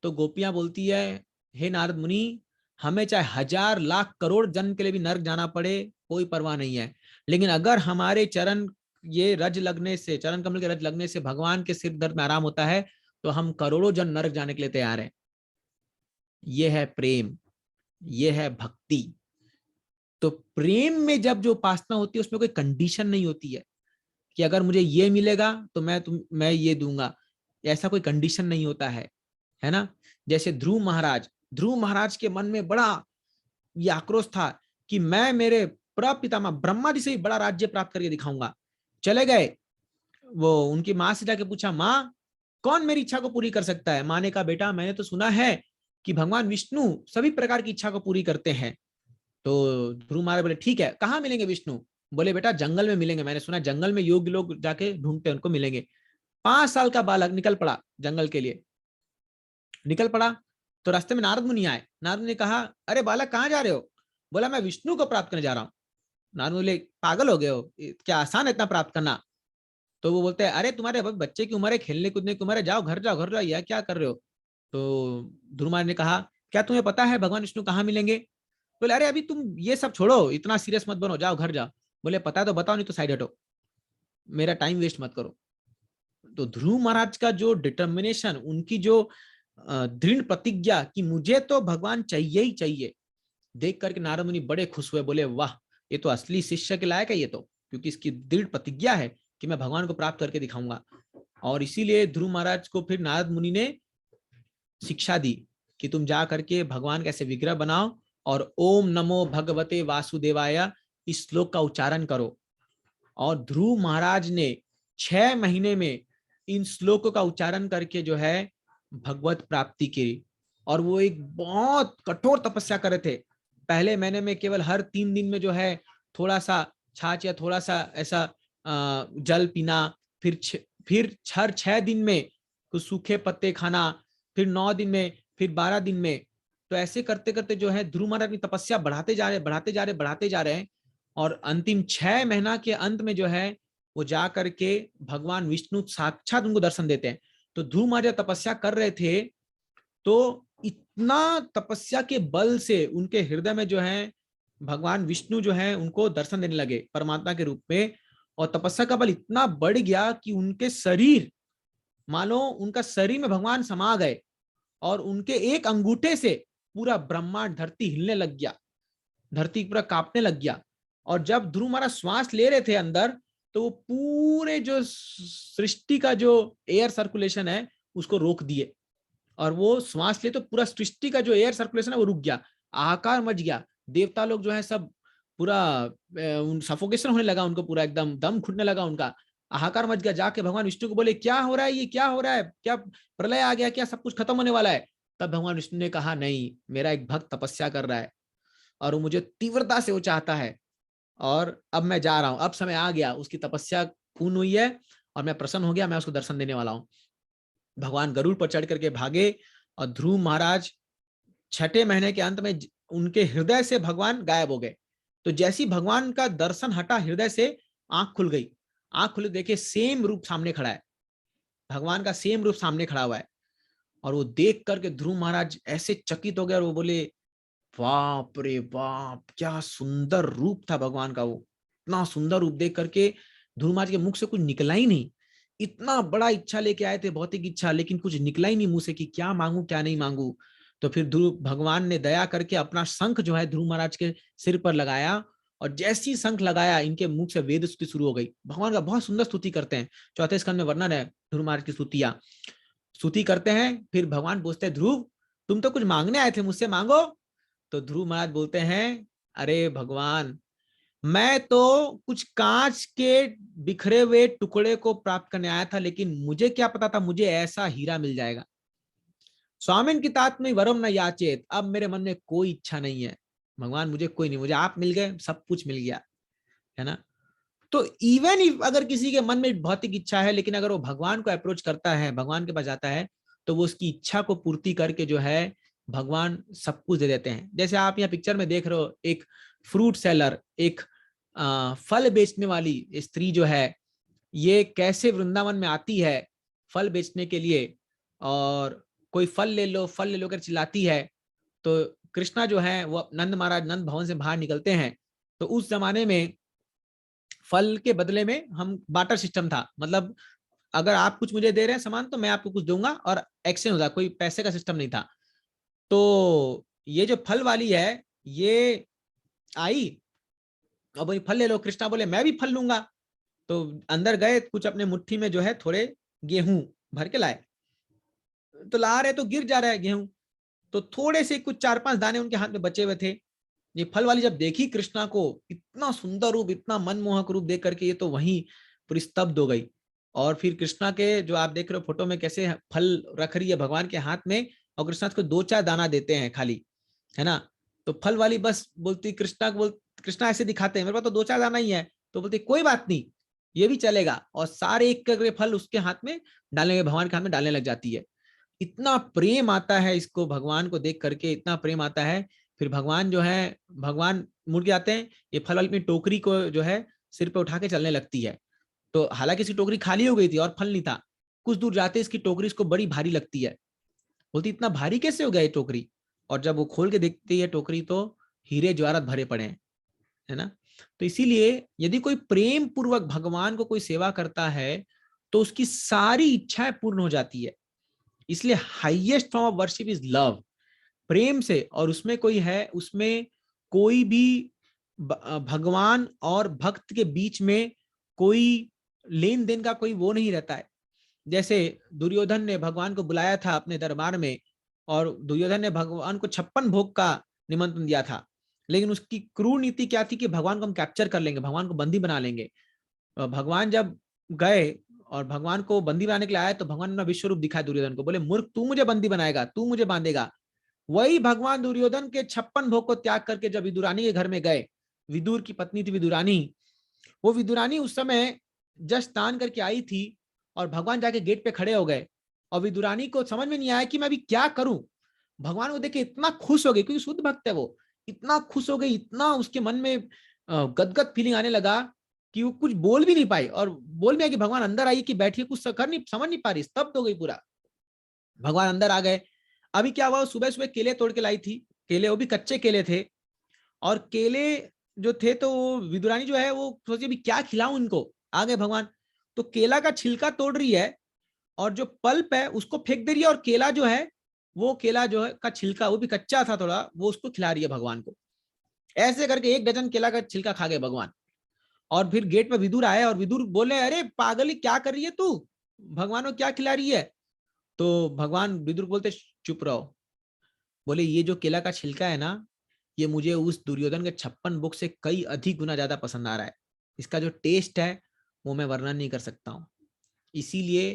तो गोपियां बोलती है हे नारद मुनि, हमें चाहे 1000 लाख करोड़ जन्म के लिए भी नरक जाना पड़े कोई परवाह नहीं है, लेकिन अगर हमारे चरण ये रज लगने से, चरण कमल के रज लगने से भगवान के सिर दर्द में आराम होता है तो हम करोड़ों जन्म नरक जाने के लिए तैयार हैं। ये है प्रेम, ये है भक्ति। तो प्रेम में जब जो उपासना होती है उसमें कोई कंडीशन नहीं होती है कि अगर मुझे ये मिलेगा तो मैं ये दूंगा, ऐसा कोई कंडीशन नहीं होता है ना। जैसे ध्रुव महाराज के मन में बड़ा ये आक्रोश था कि मैं मेरे प्रपितामह ब्रह्मा जी से भी बड़ा राज्य प्राप्त करके दिखाऊंगा। चले गए, वो उनकी माँ से जाके पूछा माँ कौन मेरी इच्छा को पूरी कर सकता है? माँ ने कहा बेटा मैंने तो सुना है कि भगवान विष्णु सभी प्रकार की इच्छा को पूरी करते हैं। तो ध्रुव महाराज बोले ठीक है, कहाँ मिलेंगे विष्णु? बोले बेटा जंगल में मिलेंगे, मैंने सुना जंगल में योग्य लोग जाके ढूंढते हैं उनको मिलेंगे। 5 साल का बालक निकल पड़ा जंगल के लिए, निकल पड़ा। तो रास्ते में नारद मुनि आए, नारद ने कहा अरे बालक कहाँ जा रहे हो? बोला मैं विष्णु को प्राप्त करने जा रहा हूँ। नारद बोले पागल हो गए हो, क्या आसान है इतना प्राप्त करना? तो वो बोलते हैं अरे तुम्हारे अभी बच्चे की उम्र है, खेलने कूदने की उम्र है, जाओ घर जाओ, घर जाओ, यह क्या कर रहे हो? तो ध्रुव महाराज ने कहा क्या तुम्हें पता है भगवान विष्णु कहाँ मिलेंगे? बोले अरे अभी तुम ये सब छोड़ो, इतना सीरियस मत बनो, जाओ घर जाओ। बोले पता है तो बताओ, नहीं तो साइड हटो, मेरा टाइम वेस्ट मत करो। तो ध्रुव महाराज का जो डिटर्मिनेशन, उनकी जो दृढ़ प्रतिज्ञा कि मुझे तो भगवान चाहिए ही चाहिए, देख करके नारद मुनि बड़े खुश हुए, बोले वाह ये तो असली शिष्य के लायक है ये तो, क्योंकि इसकी दृढ़ प्रतिज्ञा है कि मैं भगवान को प्राप्त करके दिखाऊंगा। और इसीलिए ध्रुव महाराज को फिर नारद मुनि ने शिक्षा दी कि तुम जा करके भगवान कैसे विग्रह बनाओ और ओम नमो भगवते वासुदेवाय इस श्लोक का उच्चारण करो। और ध्रुव महाराज ने 6 महीने में इन श्लोकों का उच्चारण करके जो है भगवत प्राप्ति की। और वो एक बहुत कठोर तपस्या कर रहे थे। पहले महीने में केवल हर 3 दिन में जो है थोड़ा सा छाछ या थोड़ा सा ऐसा जल पीना, फिर हर 6 दिन में कुछ सूखे पत्ते खाना, फिर 9 दिन में, फिर 12 दिन में। तो ऐसे करते करते जो है ध्रुव महाराज की तपस्या बढ़ाते जा रहे हैं। और अंतिम 6 महीना के अंत में जो है वो जा करके भगवान विष्णु साक्षात उनको दर्शन देते हैं। तो ध्रुव महाराज तपस्या कर रहे थे, तो इतना तपस्या के बल से उनके हृदय में जो है भगवान विष्णु जो है उनको दर्शन देने लगे परमात्मा के रूप में। और तपस्या का बल इतना बढ़ गया कि उनके शरीर, मानो उनका शरीर में भगवान समा गए और उनके एक अंगूठे से पूरा ब्रह्मांड, धरती हिलने लग गया, धरती पूरा कांपने लग गया। और जब ध्रुव महाराज श्वास ले रहे थे अंदर, तो वो पूरे जो सृष्टि का जो एयर सर्कुलेशन है उसको रोक दिए। और वो श्वास ले तो पूरा सृष्टि का जो एयर सर्कुलेशन है वो रुक गया, आकार मच गया। देवता लोग जो है सब पूरा सफोकेशन होने लगा, उनको पूरा एकदम दम घुटने लगा, उनका हाहाकार मच गया। जाके भगवान विष्णु को बोले क्या हो रहा है, ये क्या हो रहा है, क्या प्रलय आ गया, क्या सब कुछ खत्म होने वाला है? तब भगवान विष्णु ने कहा नहीं, मेरा एक भक्त तपस्या कर रहा है और वो मुझे तीव्रता से वो चाहता है, और अब मैं जा रहा हूं, अब समय आ गया, उसकी तपस्या पूर्ण हुई है और मैं प्रसन्न हो गया, मैं उसको दर्शन देने वाला हूं। भगवान गरुड़ पर चढ़ करके भागे और ध्रुव महाराज 6ठे महीने के अंत में उनके हृदय से भगवान गायब हो गए। तो जैसी भगवान का दर्शन हटा हृदय से, आंख खुल गई। आंख खुले देखे सेम रूप सामने खड़ा है, भगवान का सेम रूप सामने खड़ा हुआ है। और वो देख करके ध्रुव महाराज ऐसे चकित हो गए और वो बोले बाप रे बाप, क्या सुंदर रूप था भगवान का। वो इतना सुंदर रूप देख करके ध्रुव महाराज के मुख से कुछ निकला ही नहीं। इतना बड़ा इच्छा लेके आए थे, भौतिक इच्छा, लेकिन कुछ निकला ही नहीं मुंह से कि क्या मांगू क्या नहीं मांगू। तो फिर ध्रुव भगवान ने दया करके अपना शंख जो है ध्रुव महाराज के सिर पर लगाया, और जैसी शंख लगाया इनके मुख से वेद स्तुति शुरू हो गई। भगवान का बहुत सुंदर स्तुति करते हैं, 4थे स्कंद में वर्णन है ध्रुव महाराज की स्तुतियां। स्तुति करते हैं, फिर भगवान पूछते हैं ध्रुव तुम तो कुछ मांगने आए थे, मुझसे मांगो। तो ध्रुव महाराज बोलते हैं अरे भगवान, मैं तो कुछ कांच के बिखरे हुए टुकड़े को प्राप्त करने आया था, लेकिन मुझे क्या पता था मुझे ऐसा हीरा मिल जाएगा। स्वामिन की तात में वरम न याचेत, अब मेरे मन में कोई इच्छा नहीं है भगवान, मुझे कोई नहीं, मुझे आप मिल गए, सब कुछ मिल गया, है ना। तो इवन इफ अगर किसी के मन में भौतिक इच्छा है, लेकिन अगर वो भगवान को अप्रोच करता है, भगवान के पास जाता है, तो वो उसकी इच्छा को पूर्ति करके जो है भगवान सब कुछ दे देते हैं। जैसे आप यहाँ पिक्चर में देख रहे हो, एक फ्रूट सेलर, एक फल बेचने वाली स्त्री जो है, ये कैसे वृंदावन में आती है फल बेचने के लिए, और कोई फल ले लो फल ले लो कर चिल्लाती है। तो कृष्णा जो है वो नंद महाराज नंद भवन से बाहर निकलते हैं। तो उस जमाने में फल के बदले में हम बाटर सिस्टम था, मतलब अगर आप कुछ मुझे दे रहे हैं सामान तो मैं आपको कुछ दूंगा और एक्सचेंज होता, कोई पैसे का सिस्टम नहीं था। तो ये जो फल वाली है ये आई, अब वही फल ले लो, कृष्णा बोले मैं भी फल लूंगा। तो अंदर गए, कुछ अपने मुट्ठी में जो है थोड़े गेहूं भर के लाए, तो ला रहे तो गिर जा रहा है गेहूं, तो थोड़े से कुछ 4-5 दाने उनके हाथ में बचे हुए थे। ये फल वाली जब देखी कृष्णा को, इतना सुंदर रूप, इतना मनमोहक रूप देख करके ये तो वहीं पूरी स्तब्ध हो गई। और फिर कृष्णा के जो आप देख रहे हो फोटो में कैसे फल रख रही है भगवान के हाथ में, और कृष्णा को 2-4 दाना देते हैं खाली, है ना। तो फल वाली बस बोलती कृष्णा को, कृष्णा ऐसे दिखाते हैं मेरे पास तो 2-4 दाना ही है, तो बोलती कोई बात नहीं ये भी चलेगा, और सारे एक करके फल उसके हाथ में डालने, भगवान के हाथ में डालने लग जाती है। इतना प्रेम आता है इसको भगवान को देख करके, इतना प्रेम आता है। फिर भगवान जो है, भगवान मुड़ के आते हैं, ये फल वाली अपनी टोकरी को जो है सिर पे उठा के चलने लगती है। तो हालांकि इसकी टोकरी खाली हो गई थी और फल नहीं था, कुछ दूर जाते इसकी टोकरी इसको बड़ी भारी लगती है, बोलती इतना भारी कैसे हो गया ये टोकरी। और जब वो खोल के देखती है टोकरी, तो हीरे जवाहरात भरे पड़े हैं, है ना। तो इसीलिए यदि कोई प्रेम पूर्वक भगवान को कोई सेवा करता है, तो उसकी सारी इच्छाएं पूर्ण हो जाती है। इसलिए highest form of worship is love, प्रेम से। और उसमें कोई है, उसमें कोई भी भगवान और भक्त के बीच में कोई लेन देन का कोई वो नहीं रहता है। जैसे दुर्योधन ने भगवान को बुलाया था अपने दरबार में, और दुर्योधन ने भगवान को 56 भोग का निमंत्रण दिया था, लेकिन उसकी क्रूर नीति क्या थी कि भगवान को हम कैप्चर कर लेंगे, भगवान को बंदी बना लेंगे। भगवान जब गए और भगवान को बंदी बनाने के लिए आया, तो भगवान ने अपना विश्व रूप दिखाया दुर्योधन को, बोले मूर्ख तू मुझे बंदी बनाएगा, तू मुझे बांधेगा। वही भगवान दुर्योधन के 56 भोग को त्याग करके जब विदुरानी के घर में गए, विदुर की पत्नी थी विदुरानी, वो विदुरानी उस समय जस्ट स्नान करके आई थी और भगवान जाके गेट पे खड़े हो गए, और विदुरानी को समझ में नहीं आया कि मैं अभी क्या करूं। भगवान को देख के इतना खुश हो गई, क्योंकि शुद्ध भक्त है वो, इतना खुश हो गई, इतना उसके मन में गदगद फीलिंग आने लगा कि वो कुछ बोल भी नहीं पाई, और बोल भी कि भगवान अंदर आई कि बैठिए, कुछ कर नहीं, समझ नहीं पा रही, स्तब्ध हो गई पूरा। भगवान अंदर आ गए। अभी क्या हुआ, सुबह सुबह केले तोड़ के लाई थी, केले वो भी कच्चे केले थे, और केले जो थे तो विदुरानी जो है वो सोची भी क्या खिलाऊं इनको, आ गए भगवान। तो केला का छिलका तोड़ रही है और जो पल्प है उसको फेंक दे रही है, और केला जो है वो केला जो है का छिलका वो भी कच्चा था थोड़ा, वो उसको खिला रही है भगवान को। ऐसे करके 1 डजन केला का छिलका खा गए भगवान। और फिर गेट पर विदुर आए और विदुर बोले अरे पागली क्या कर रही है तू, भगवान को क्या खिला रही है। तो भगवान विदुर बोलते चुप रहो, बोले ये जो केला का छिलका है ना, ये मुझे उस दुर्योधन के 56 बुक से कई अधिक गुना ज्यादा पसंद आ रहा है, इसका जो टेस्ट है वो मैं वर्णन नहीं कर सकता हूँ। इसीलिए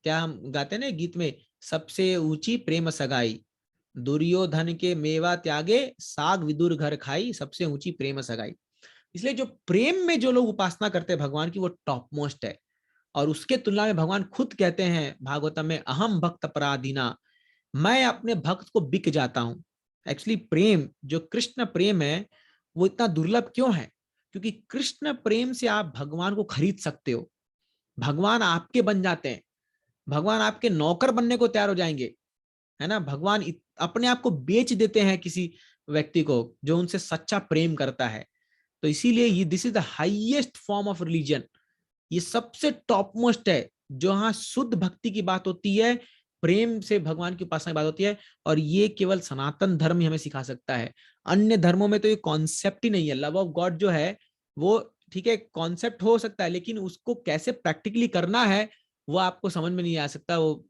क्या हम गाते हैं ना गीत में, सबसे ऊंची प्रेम सगाई, दुर्योधन के मेवा त्यागे साग विदुर घर खाई, सबसे ऊंची प्रेम सगाई। इसलिए जो प्रेम में जो लोग उपासना करते हैं भगवान की, वो टॉप मोस्ट है। और उसके तुलना में भगवान खुद कहते हैं भागवतम में, अहम भक्त पराधीना, मैं अपने भक्त को बिक जाता हूं। एक्चुअली प्रेम, जो कृष्ण प्रेम है वो इतना दुर्लभ क्यों है, क्योंकि कृष्ण प्रेम से आप भगवान को खरीद सकते हो, भगवान आपके बन जाते हैं, भगवान आपके नौकर बनने को तैयार हो जाएंगे, है ना। भगवान अपने आप को बेच देते हैं किसी व्यक्ति को जो उनसे सच्चा प्रेम करता है। तो इसीलिए ये this is the highest form of religion, ये सबसे टॉप मोस्ट है, जहां शुद्ध भक्ति की बात होती है, प्रेम से भगवान की उपासना की बात होती है। और ये केवल सनातन धर्म ही हमें सिखा सकता है, अन्य धर्मों में तो ये कॉन्सेप्ट ही नहीं है। लव ऑफ गॉड जो है वो ठीक है कॉन्सेप्ट हो सकता है, लेकिन उसको कैसे प्रैक्टिकली करना है वो आपको समझ में नहीं आ सकता, वो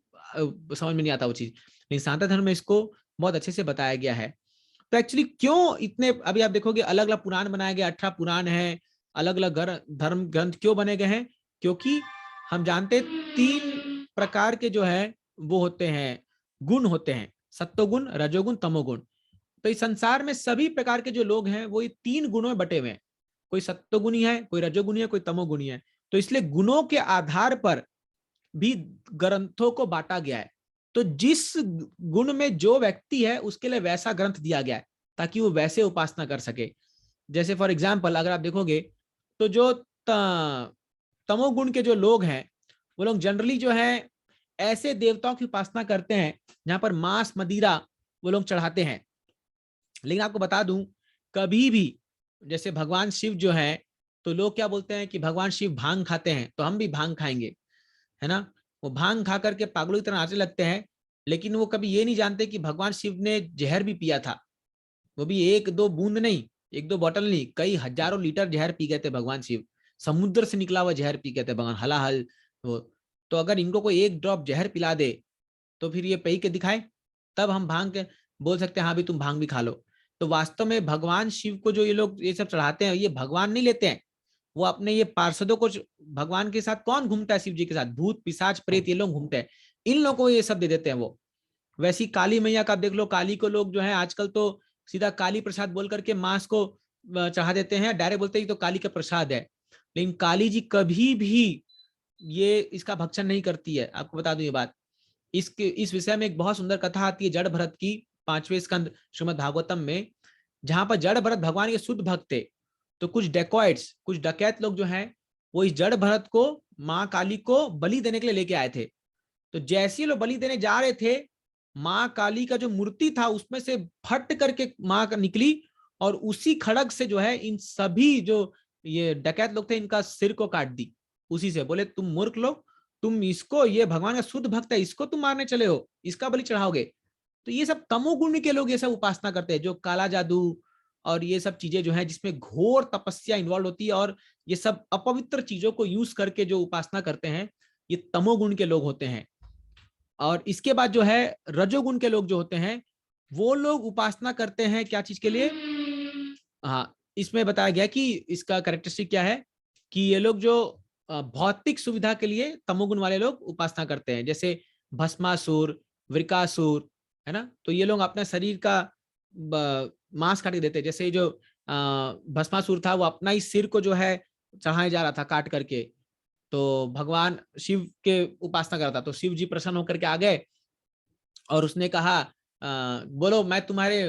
समझ में नहीं आता वो चीज। लेकिन सनातन धर्म में इसको बहुत अच्छे से बताया गया है। तो एक्चुअली क्यों इतने, अभी आप देखोगे अलग अलग पुराण बनाए गए, 18 पुराण है, अलग अलग धर्म ग्रंथ क्यों बने गए हैं, क्योंकि हम जानते 3 प्रकार के जो है वो होते हैं, गुण होते हैं, सत्वगुण रजोगुण तमोगुण। तो इस संसार में सभी प्रकार के जो लोग हैं वो ये 3 गुणों में बटे हुए हैं, कोई सत्वगुणी है, कोई रजोगुणी है, कोई तमोगुणी है। तो इसलिए गुणों के आधार पर भी ग्रंथों को बांटा गया है। तो जिस गुण में जो व्यक्ति है उसके लिए वैसा ग्रंथ दिया गया है, ताकि वो वैसे उपासना कर सके। जैसे फॉर एग्जाम्पल अगर आप देखोगे तो जो तमोगुण के जो लोग हैं वो लोग जनरली जो है ऐसे देवताओं की उपासना करते हैं जहां पर मांस मदिरा वो लोग चढ़ाते हैं। लेकिन आपको बता दूं, कभी भी जैसे भगवान शिव जो है, तो लोग क्या बोलते हैं कि भगवान शिव भांग खाते हैं तो हम भी भांग खाएंगे, है ना। वो भांग खा करके पागलों की तरह नाचने लगते हैं, लेकिन वो कभी ये नहीं जानते कि भगवान शिव ने जहर भी पिया था, वो भी 1-2 बूंद नहीं, 1-2 बॉटल नहीं, कई हजारों लीटर जहर पी गए थे भगवान शिव, समुद्र से निकला हुआ जहर पी गए थे भगवान हलाहल वो। तो अगर इनको कोई 1 ड्रॉप जहर पिला दे तो फिर ये पी के दिखाए, तब हम भांग के बोल सकते हैं हाँ भी तुम भांग भी खा लो। तो वास्तव में भगवान शिव को जो ये लोग ये सब चढ़ाते हैं, ये भगवान नहीं लेते हैं, वो अपने ये पार्षदों को, भगवान के साथ कौन घूमता है, शिव जी के साथ भूत पिशाच प्रेत ये लोग घूमते हैं, इन लोगों को ये सब दे देते हैं वो। वैसी काली मैया का आप देख लो, काली को लोग जो है आजकल तो सीधा काली प्रसाद बोल करके मांस को चढ़ा देते हैं, डायरेक्ट बोलते हैं कि तो काली का प्रसाद है। लेकिन काली जी कभी भी ये इसका भक्षण नहीं करती है, आपको बता दूं ये बात। इस विषय में एक बहुत सुंदर कथा आती है जड़ भरत की, 5वें स्कंद श्रीमद् भागवतम में, जहां पर जड़ भरत भगवान के शुद्ध भक्त थे। तो कुछ डेकॉइट्स, कुछ डकैत लोग जो हैं वो इस जड़ भरत को माँ काली को बलि देने के लिए लेके आए थे। तो जैसे ही लोग बलि देने जा रहे थे, माँ काली का जो मूर्ति था उसमें से फट करके माँ निकली, और उसी खड़ग से जो है इन सभी जो ये डकैत लोग थे इनका सिर को काट दी। उसी से बोले तुम मूर्ख लोग, तुम इसको, ये भगवान का शुद्ध भक्त है, इसको तुम मारने चले हो, इसका बलि चढ़ाओगे। तो ये सब तमोगुण के लोग ये सब उपासना करते हैं, जो काला जादू और ये सब चीजें जो है जिसमें घोर तपस्या इन्वॉल्व होती है, और ये सब अपवित्र चीजों को यूज करके जो उपासना करते हैं, ये तमोगुण के लोग होते हैं। और इसके बाद जो है रजोगुण के लोग जो होते हैं, वो लोग उपासना करते हैं क्या चीज के लिए, हाँ इसमें बताया गया कि इसका कैरेक्टरिस्टिक क्या है कि ये लोग जो भौतिक सुविधा के लिए तमोगुण वाले लोग उपासना करते हैं, जैसे भस्मासुर, वृकासुर, है ना। तो ये लोग अपने शरीर का मांस काट के देते हैं। जैसे जो भस्मासुर था वो अपना ही सिर को जो है चढ़ाया जा रहा था काट करके, तो भगवान शिव के उपासना कर रहा था, तो शिव जी प्रसन्न होकर के आ गए और उसने कहा बोलो मैं तुम्हारे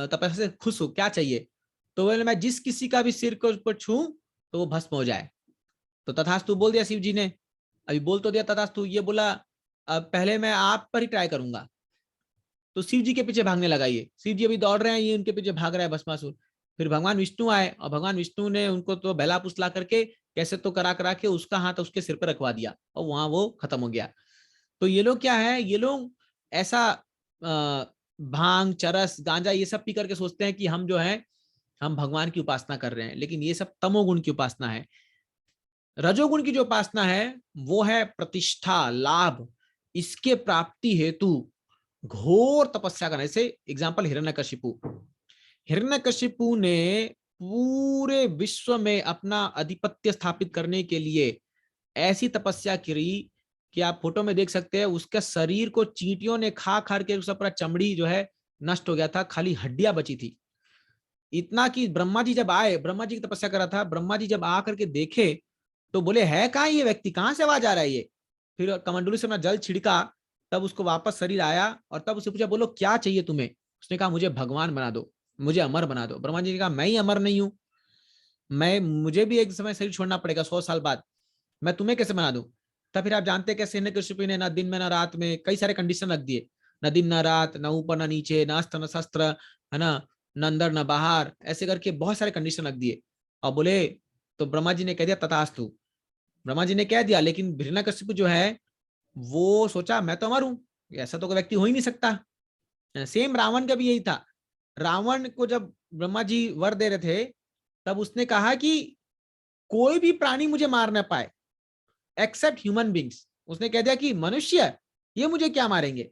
तपस्या से खुश हूं, क्या चाहिए। तो बोले मैं जिस किसी का भी सिर को छू तो वो भस्म हो जाए। तो तथास्तु बोल दिया शिव जी ने। अभी बोल तो दिया तथास्तु, ये बोला अब पहले मैं आप पर ही ट्राई करूंगा। तो शिव जी के पीछे भागने लगा ये, शिव जी अभी दौड़ रहे हैं, ये उनके पीछे भाग रहा है भस्मासुर। फिर भगवान विष्णु आए और भगवान विष्णु ने उनको तो बहला फुसला करके कैसे तो करा करा के उसका हाथ उसके सिर पर रखवा दिया और वहां वो खत्म हो गया। तो ये लोग क्या है, ये लोग ऐसा भांग, चरस, गांजा ये सब पी करके सोचते हैं कि हम जो है हम भगवान की उपासना कर रहे हैं, लेकिन ये सब तमोगुण की उपासना है। रजोगुण की जो उपासना है वो है प्रतिष्ठा, लाभ, इसके प्राप्ति हेतु घोर तपस्या करना। जैसे एग्जाम्पल हिरण्यकशिपु, हिरण्यकशिपु ने पूरे विश्व में अपना अधिपत्य स्थापित करने के लिए ऐसी तपस्या करी कि आप फोटो में देख सकते हैं, उसके शरीर को चींटियों ने खा खा के उसका पूरा चमड़ी जो है नष्ट हो गया था, खाली हड्डियां बची थी। इतना कि ब्रह्मा जी जब आए, ब्रह्मा जी की तपस्या करा था, ब्रह्मा जी जब आकर के देखे तो बोले है कहाँ ये व्यक्ति, कहाँ से आवाज आ रहा है ये। फिर कमंडलू से अपना जल छिड़का, तब उसको वापस शरीर आया और तब उससे पूछा बोलो क्या चाहिए तुम्हें। उसने कहा मुझे भगवान बना दो, मुझे अमर बना दो। ब्रह्मा जी ने कहा मैं ही अमर नहीं हूं, मैं मुझे भी एक समय शरीर छोड़ना पड़ेगा 100 साल बाद, मैं तुम्हें कैसे बना दूं। तब फिर आप जानते हैं कैसे हिरण्यकशिपु ने ना दिन में ना रात में कई सारे कंडीशन रख दिए, न दिन न रात, न ऊपर न नीचे, न अस्त्र न शस्त्र, है ना, न अंदर न बाहर, ऐसे करके बहुत सारे कंडीशन रख दिए और बोले। तो ब्रह्मा जी ने कह दिया तथास्तु, ब्रह्मा जी ने कह दिया, लेकिन हिरण्यकशिपु जो है वो सोचा मैं तो अमर हूं, ऐसा तो कोई व्यक्ति हो ही नहीं सकता। सेम रावण का भी यही था। रावण को जब ब्रह्मा जी वर दे रहे थे तब उसने कहा कि कोई भी प्राणी मुझे मार ना पाए एक्सेप्ट ह्यूमन बींग्स। उसने कह दिया कि मनुष्य ये मुझे क्या मारेंगे,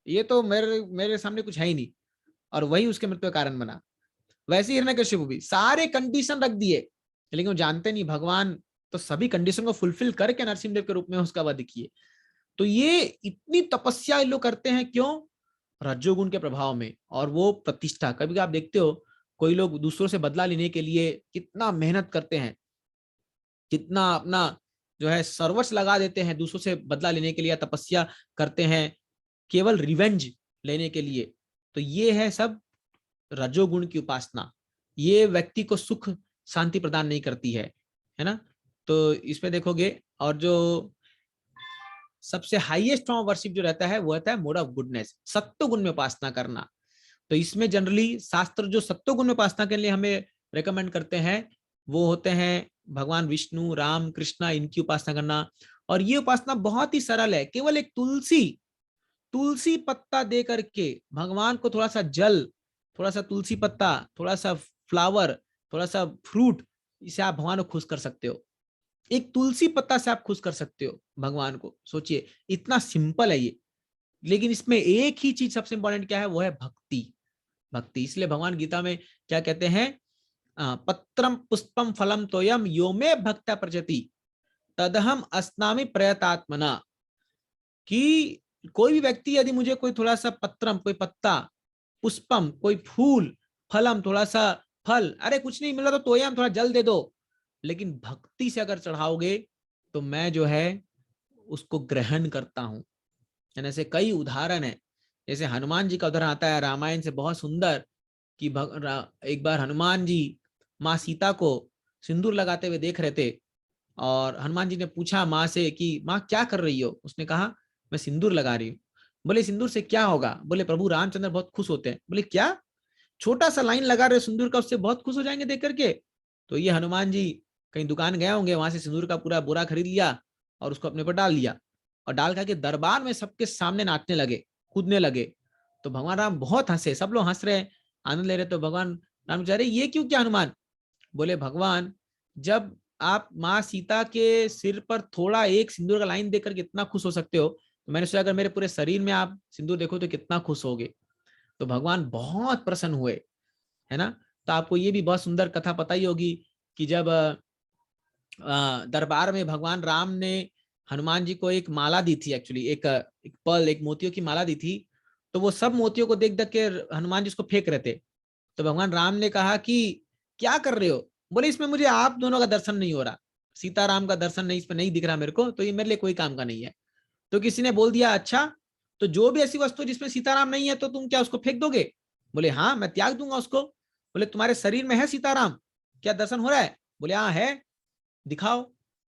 ये तो मेरे मेरे सामने कुछ है ही नहीं, और वही उसके मृत्यु का कारण बना। वैसे ही हिरण्यकशिपु भी सारे कंडीशन रख दिए, लेकिन वो जानते नहीं भगवान तो सभी कंडीशन को फुलफिल करके नरसिंहदेव के रूप में उसका वध किए। तो ये इतनी तपस्या लोग करते हैं क्यों, रज्जोगुण के प्रभाव में। और वो प्रतिष्ठा, कभी आप देखते हो कोई लोग दूसरों से बदला लेने के लिए कितना मेहनत करते हैं, कितना अपना जो है सर्वस्व लगा देते हैं दूसरों से बदला लेने के लिए, तपस्या करते हैं केवल रिवेंज लेने के लिए। तो ये है सब रजोगुण की उपासना, ये व्यक्ति को सुख शांति प्रदान नहीं करती है ना। तो इसमें देखोगे, और जो सबसे हाईएस्ट फॉर्म वर्शिप जो रहता है वो रहता है मोड ऑफ गुडनेस, सत्व गुण में उपासना करना। तो इसमें जनरली शास्त्र जो सत्व गुण में उपासना के लिए हमें रेकमेंड करते हैं वो होते हैं भगवान विष्णु, राम, कृष्णा, इनकी उपासना करना। और ये उपासना बहुत ही सरल है, केवल एक तुलसी तुलसी पत्ता दे करके भगवान को थोड़ा सा जल, थोड़ा सा तुलसी पत्ता, थोड़ा सा फ्लावर, थोड़ा सा फ्रूट, इसे आप भगवान को खुश कर सकते हो। एक तुलसी पत्ता से आप खुश कर सकते हो भगवान को, सोचिए इतना सिंपल है ये। लेकिन इसमें एक ही चीज सबसे इंपॉर्टेंट क्या है, वो है भक्ति। भक्ति, इसलिए भगवान गीता में क्या कहते हैं, पत्रम पुष्पम फलम तोयम यो मे भक्ता प्रजति तदहम अस्नामि प्रयतात्मना। कि कोई भी व्यक्ति यदि मुझे कोई थोड़ा सा पत्रम, कोई पत्ता, पुष्पम कोई फूल, फलम थोड़ा सा फल, अरे कुछ नहीं मिला तो तोयम थोड़ा जल दे दो, लेकिन भक्ति से अगर चढ़ाओगे तो मैं जो है उसको ग्रहण करता हूं। ऐसे कई उदाहरण है, जैसे हनुमान जी का उदाहरण आता है रामायण से बहुत सुंदर, कि एक बार हनुमान जी माँ सीता को सिंदूर लगाते हुए देख रहे थे, और हनुमान जी ने पूछा माँ से कि माँ क्या कर रही हो। उसने कहा मैं सिंदूर लगा रही हूँ। बोले सिंदूर से क्या होगा, बोले प्रभु रामचंद्र बहुत खुश होते हैं। बोले क्या, छोटा सा लाइन लगा रहे सिंदूर का, उससे बहुत खुश हो जाएंगे देख करके। तो ये हनुमान जी कहीं दुकान गए होंगे, वहां से सिंदूर का पूरा बोरा खरीद लिया और उसको अपने पर डाल दिया, और डाल करके दरबार में सबके सामने नाचने लगे, कूदने लगे। तो भगवान राम बहुत हंसे, सब लोग हंस रहे, आनंद ले रहे। तो भगवान राम कह रहे ये क्यों किया हनुमान। बोले भगवान जब आप माँ सीता के सिर पर थोड़ा एक सिंदूर का लाइन देकर कितना खुश हो सकते हो, तो मैंने सोचा अगर मेरे पूरे शरीर में आप सिंदूर देखो तो कितना खुश होगे। तो भगवान बहुत प्रसन्न हुए, है ना। तो आपको ये भी बहुत सुंदर कथा पता ही होगी कि जब दरबार में भगवान राम ने हनुमान जी को एक माला दी थी, एक्चुअली एक पर्ल, एक मोतियों की माला दी थी। तो वो सब मोतियों को देख देख के हनुमान जी उसको फेंक रहे थे। तो भगवान राम ने कहा कि क्या कर रहे हो? बोले इसमें मुझे आप दोनों का दर्शन नहीं हो रहा, सीताराम का दर्शन नहीं, इसमें नहीं दिख रहा मेरे को, तो ये मेरे लिए कोई काम का नहीं है। तो किसी ने बोल दिया अच्छा, तो जो भी ऐसी वस्तु जिसमें सीताराम नहीं है तो तुम क्या उसको फेंक दोगे? बोले हाँ मैं त्याग दूंगा उसको। बोले तुम्हारे शरीर में है सीताराम, क्या दर्शन हो रहा है? बोले हाँ है, दिखाओ।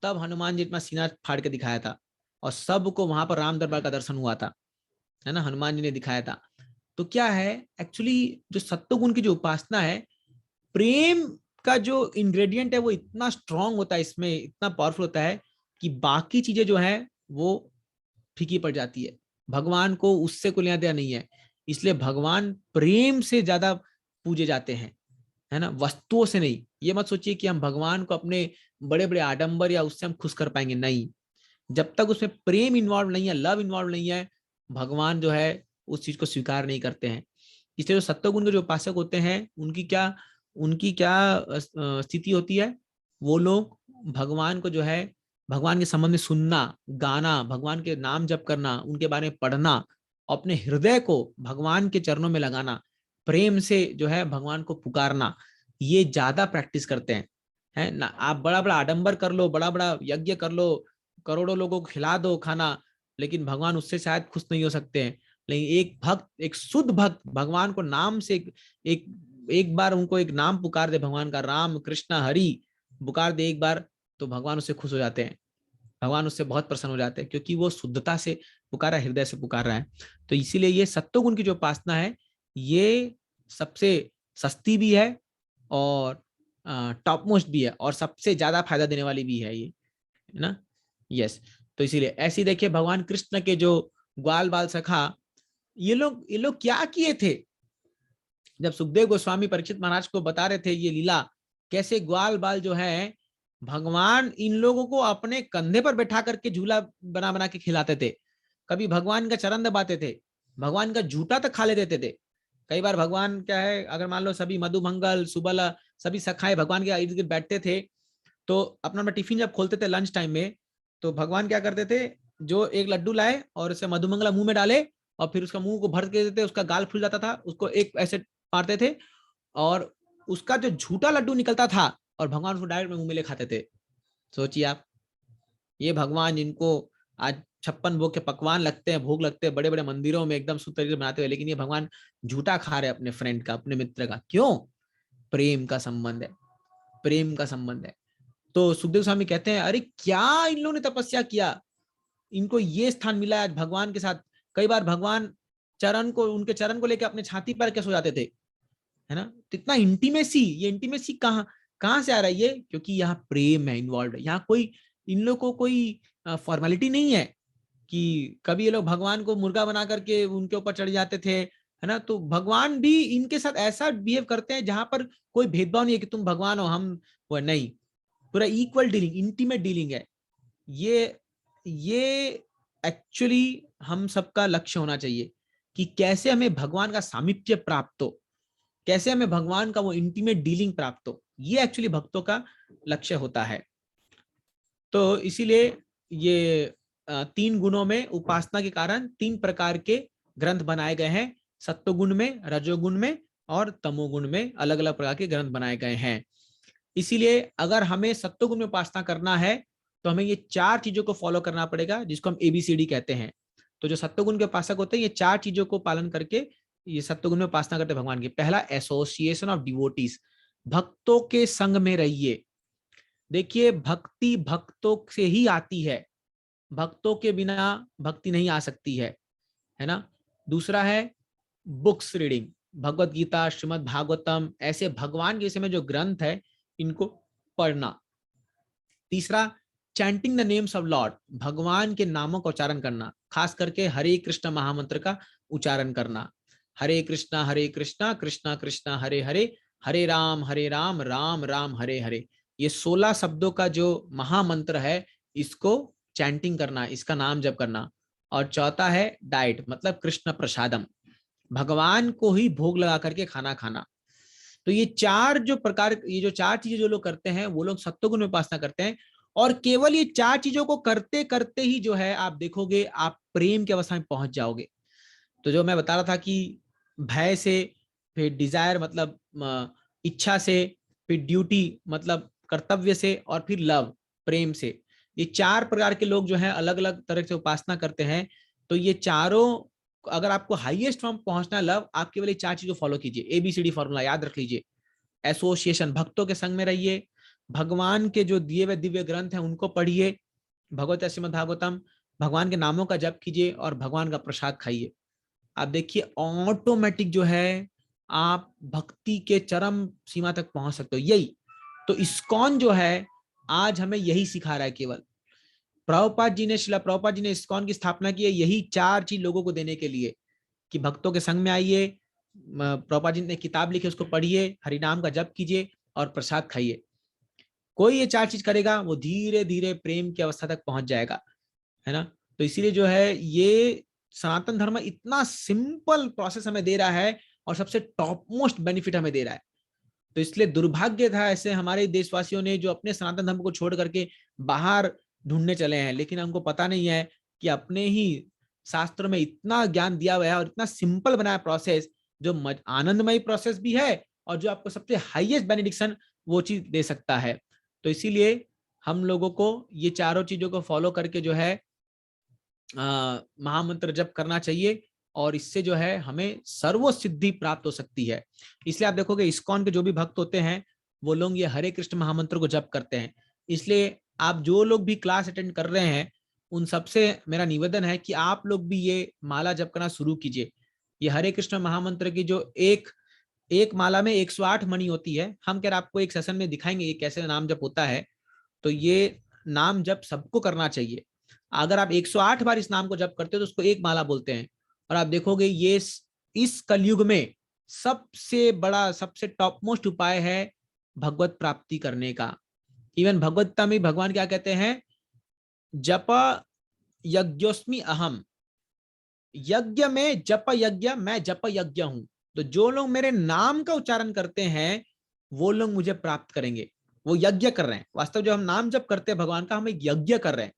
तब हनुमान जी इतना सीना फाड़ के दिखाया था और सबको वहां पर राम दरबार का दर्शन हुआ था, है ना, हनुमान जी ने दिखाया था। तो क्या है, एक्चुअली जो सत्वगुण की जो उपासना है, प्रेम का जो इंग्रेडिएंट है वो इतना स्ट्रांग होता है, इसमें इतना पावरफुल होता है कि बाकी चीजें जो है वो फीकी पड़ जाती है। भगवान को उससे कोई लेना देना नहीं है, इसलिए भगवान प्रेम से ज्यादा पूजे जाते हैं, है ना, वस्तुओं से नहीं। ये मत सोचिए कि हम भगवान को अपने बड़े बड़े आडंबर या उससे हम खुश कर पाएंगे, नहीं। जब तक उसमें प्रेम इन्वॉल्व नहीं है, लव इन्वॉल्व नहीं है, भगवान जो है उस चीज को स्वीकार नहीं करते हैं। इसलिए जो सत्वगुण के जो उपासक होते हैं उनकी क्या स्थिति होती है, वो लोग भगवान को जो है, भगवान के संबंध में सुनना, गाना, भगवान के नाम जप करना, उनके बारे में पढ़ना, अपने हृदय को भगवान के चरणों में लगाना, प्रेम से जो है भगवान को पुकारना, ये ज्यादा प्रैक्टिस करते हैं, है ना। आप बड़ा बड़ा आडंबर कर लो, बड़ा बड़ा यज्ञ कर लो, करोड़ों लोगों को खिला दो खाना, लेकिन भगवान उससे शायद खुश नहीं हो सकते हैं। लेकिन एक भक्त, एक शुद्ध भक्त भगवान को नाम से एक एक बार उनको एक नाम पुकार दे, भगवान का राम कृष्ण हरि पुकार दे एक बार, तो भगवान उससे खुश हो जाते हैं, भगवान उससे बहुत प्रसन्न हो जाते हैं, क्योंकि वो शुद्धता से पुकारा, हृदय से पुकार रहा है। तो इसीलिए ये सत्वगुण की जो उपासना है, ये सबसे सस्ती भी है और टॉप मोस्ट भी है और सबसे ज्यादा फायदा देने वाली भी है ये, है ना। यस। तो इसीलिए ऐसे देखिए भगवान कृष्ण के जो ग्वाल बाल सखा, ये लोग क्या किए थे? जब सुखदेव गोस्वामी परीक्षित महाराज को बता रहे थे ये लीला, कैसे ग्वाल बाल जो है भगवान इन लोगों को अपने कंधे पर बैठा करके झूला बना बना के खिलाते थे, कभी भगवान का चरण दबाते थे, भगवान का जूता तक खा ले देते थे। कई बार भगवान क्या है, अगर मान लो सभी मधुमंगल सुबला सभी सखाए भगवान के इर्द गिर्द बैठते थे, तो अपना अपना टिफिन जब खोलते थे लंच टाइम में, तो भगवान क्या करते थे, जो एक लड्डू लाए और उसे मधुमंगला मुंह में डाले और फिर उसका मुंह को भर के देते, उसका गाल फूल जाता था, उसको एक ऐसे मारते थे और उसका जो झूठा लड्डू निकलता था और भगवान उसको डायरेक्ट मुंह में ले खाते थे। सोचिए आप, ये भगवान जिनको आज 56 भोग के पकवान लगते हैं, भोग लगते हैं बड़े बड़े मंदिरों में एकदम शुद्ध तरीके से बनाते हुए, लेकिन ये भगवान झूठा खा रहे अपने फ्रेंड का, अपने मित्र का। क्यों? प्रेम का संबंध है, प्रेम का संबंध है। तो सुखदेव स्वामी कहते हैं अरे क्या इन लोगों ने तपस्या किया, इनको ये स्थान मिला आज भगवान के साथ। कई बार भगवान उनके चरण को लेकर अपने छाती पर कैसे हो जाते थे, है ना। तो इतना इंटीमेसी, ये इंटीमेसी कहाँ कहाँ से आ रहा है? ये क्योंकि यहाँ प्रेम है इन्वॉल्व है, यहाँ कोई इन लोगों को कोई फॉर्मेलिटी नहीं है कि कभी ये लोग भगवान को मुर्गा बना करके उनके ऊपर चढ़ जाते थे, है ना। तो भगवान भी इनके साथ ऐसा बिहेव करते हैं जहां पर कोई भेदभाव नहीं है कि तुम भगवान हो हम वो, नहीं, पूरा इक्वल डीलिंग, इंटीमेट डीलिंग है। ये एक्चुअली हम सबका लक्ष्य होना चाहिए कि कैसे हमें भगवान का सामीप्य प्राप्त हो, कैसे हमें भगवान का वो इंटीमेट डीलिंग प्राप्त हो, ये एक्चुअली भक्तों का लक्ष्य होता है। तो इसीलिए ये 3 गुणों में उपासना के कारण 3 प्रकार के ग्रंथ बनाए गए हैं, सत्वगुण में, रजोगुण में और तमोगुण में अलग अलग प्रकार के ग्रंथ बनाए गए हैं। इसीलिए अगर हमें सत्वगुण में उपासना करना है तो हमें ये 4 चीजों को फॉलो करना पड़ेगा, जिसको हम ABCD कहते हैं। तो जो सत्वगुण के उपासक होते हैं, ये 4 चीजों को पालन करके ये सत्वगुण में उपासना करते हैं भगवान की। पहला, एसोसिएशन ऑफ डिवोटीज, भक्तों के संग में रहिए। देखिए भक्ति भक्तों से ही आती है, भक्तों के बिना भक्ति नहीं आ सकती है ना। दूसरा है बुक्स रीडिंग, भगवत गीता, श्रीमद् भागवतम, ऐसे भगवान के विषय में जो ग्रंथ है इनको पढ़ना। तीसरा, chanting the names of Lord, भगवान के नामों का उच्चारण करना, खास करके हरे कृष्ण महामंत्र का उच्चारण करना। हरे कृष्णा कृष्णा कृष्णा हरे हरे, हरे राम राम राम हरे हरे। ये 16 शब्दों का जो महामंत्र है, इसको चैंटिंग करना, इसका नाम जप करना। और चौथा है डाइट, मतलब कृष्ण प्रसादम, भगवान को ही भोग लगा करके खाना खाना। तो ये 4 जो प्रकार, ये जो 4 चीजें जो लोग करते हैं वो लोग सत्वगुण में उपासना करते हैं। और केवल ये 4 चीजों को करते करते ही जो है आप देखोगे आप प्रेम की अवस्था में पहुंच जाओगे। तो जो मैं बता रहा था कि भय से, फिर डिजायर मतलब इच्छा से, फिर ड्यूटी मतलब कर्तव्य से, और फिर लव प्रेम से, ये 4 प्रकार के लोग जो है अलग अलग तरह से उपासना करते हैं। तो ये चारों, अगर आपको हाईएस्ट फॉर्म पहुंचना है लव, आप केवल ये 4 चीजों को फॉलो कीजिए। ABCD फॉर्मूला याद रख लीजिए। एसोसिएशन, भक्तों के संग में रहिए, भगवान के जो दिए हुए दिव्य ग्रंथ हैं उनको पढ़िए, भगवत श्रीमद् भागवतम, भगवान के नामों का जप कीजिए और भगवान का प्रसाद खाइए। आप देखिए ऑटोमेटिक जो है आप भक्ति के चरम सीमा तक पहुंच सकते हो। यही तो इस्कॉन जो है आज हमें यही सिखा रहा है। केवल प्रभुपाद जी ने, शिला प्रभुपाद जी ने इस्कॉन की स्थापना की है यही 4 चीज लोगों को देने के लिए, कि भक्तों के संग में आइए, प्रभुपाद जी ने किताब लिखी उसको पढ़िए, हरिनाम का जप कीजिए और प्रसाद खाइए। कोई ये 4 चीज करेगा वो धीरे धीरे प्रेम की अवस्था तक पहुंच जाएगा, है ना। तो इसीलिए जो है ये सनातन धर्म इतना सिंपल प्रोसेस हमें दे रहा है और सबसे टॉप मोस्ट बेनिफिट हमें दे रहा है। तो इसलिए दुर्भाग्य था ऐसे हमारे देशवासियों ने जो अपने सनातन धर्म को छोड़ करके बाहर ढूंढने चले हैं, लेकिन हमको पता नहीं है कि अपने ही शास्त्रों में इतना ज्ञान दिया हुआ है और इतना सिंपल बनाया प्रोसेस, जो आनंदमयी प्रोसेस भी है और जो आपको सबसे हाईएस्ट बेनिडिक्शन वो चीज दे सकता है। तो इसीलिए हम लोगों को ये चारों चीजों को फॉलो करके जो है महामंत्र जप करना चाहिए, और इससे जो है हमें सर्व सिद्धि प्राप्त हो सकती है। इसलिए आप देखोगे इस्कॉन के जो भी भक्त होते हैं वो लोग ये हरे कृष्ण महामंत्र को जप करते हैं। इसलिए आप जो लोग भी क्लास अटेंड कर रहे हैं उन सबसे मेरा निवेदन है कि आप लोग भी ये माला जप करना शुरू कीजिए। ये हरे कृष्ण महामंत्र की जो एक एक माला में 108 मणि होती है, हम कह रहे आपको एक सेशन में दिखाएंगे ये कैसे नाम जप होता है। तो ये नाम जप सबको करना चाहिए। अगर आप 108 बार इस नाम को जप करते हो तो उसको एक माला बोलते हैं। और आप देखोगे ये इस कलयुग में सबसे बड़ा, सबसे टॉप मोस्ट उपाय है भगवत प्राप्ति करने का। इवन भगवत्ता में भगवान क्या कहते हैं, जप यज्ञोस्मि अहम, यज्ञ में जप यज्ञ, मैं जप यज्ञ हूं। तो जो लोग मेरे नाम का उच्चारण करते हैं वो लोग मुझे प्राप्त करेंगे। वो यज्ञ कर रहे हैं, वास्तव जो हम नाम जप करते हैं भगवान का, हम एक यज्ञ कर रहे हैं।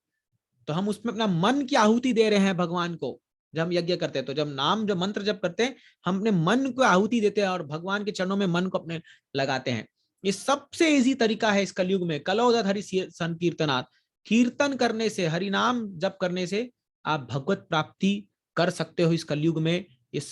तो हम उसमें अपना मन की आहुति दे रहे हैं भगवान को। जब हम यज्ञ करते हैं तो जब नाम, जब मंत्र जप करते हैं हम अपने मन को आहुति देते हैं और भगवान के चरणों में मन को अपने लगाते हैं। ये सबसे इजी तरीका है इस कलयुग में। कलौदत हरि संकीर्तनात्, कीर्तन करने से, हरि नाम जप करने से आप भगवत प्राप्ति कर सकते हो इस कलयुग में।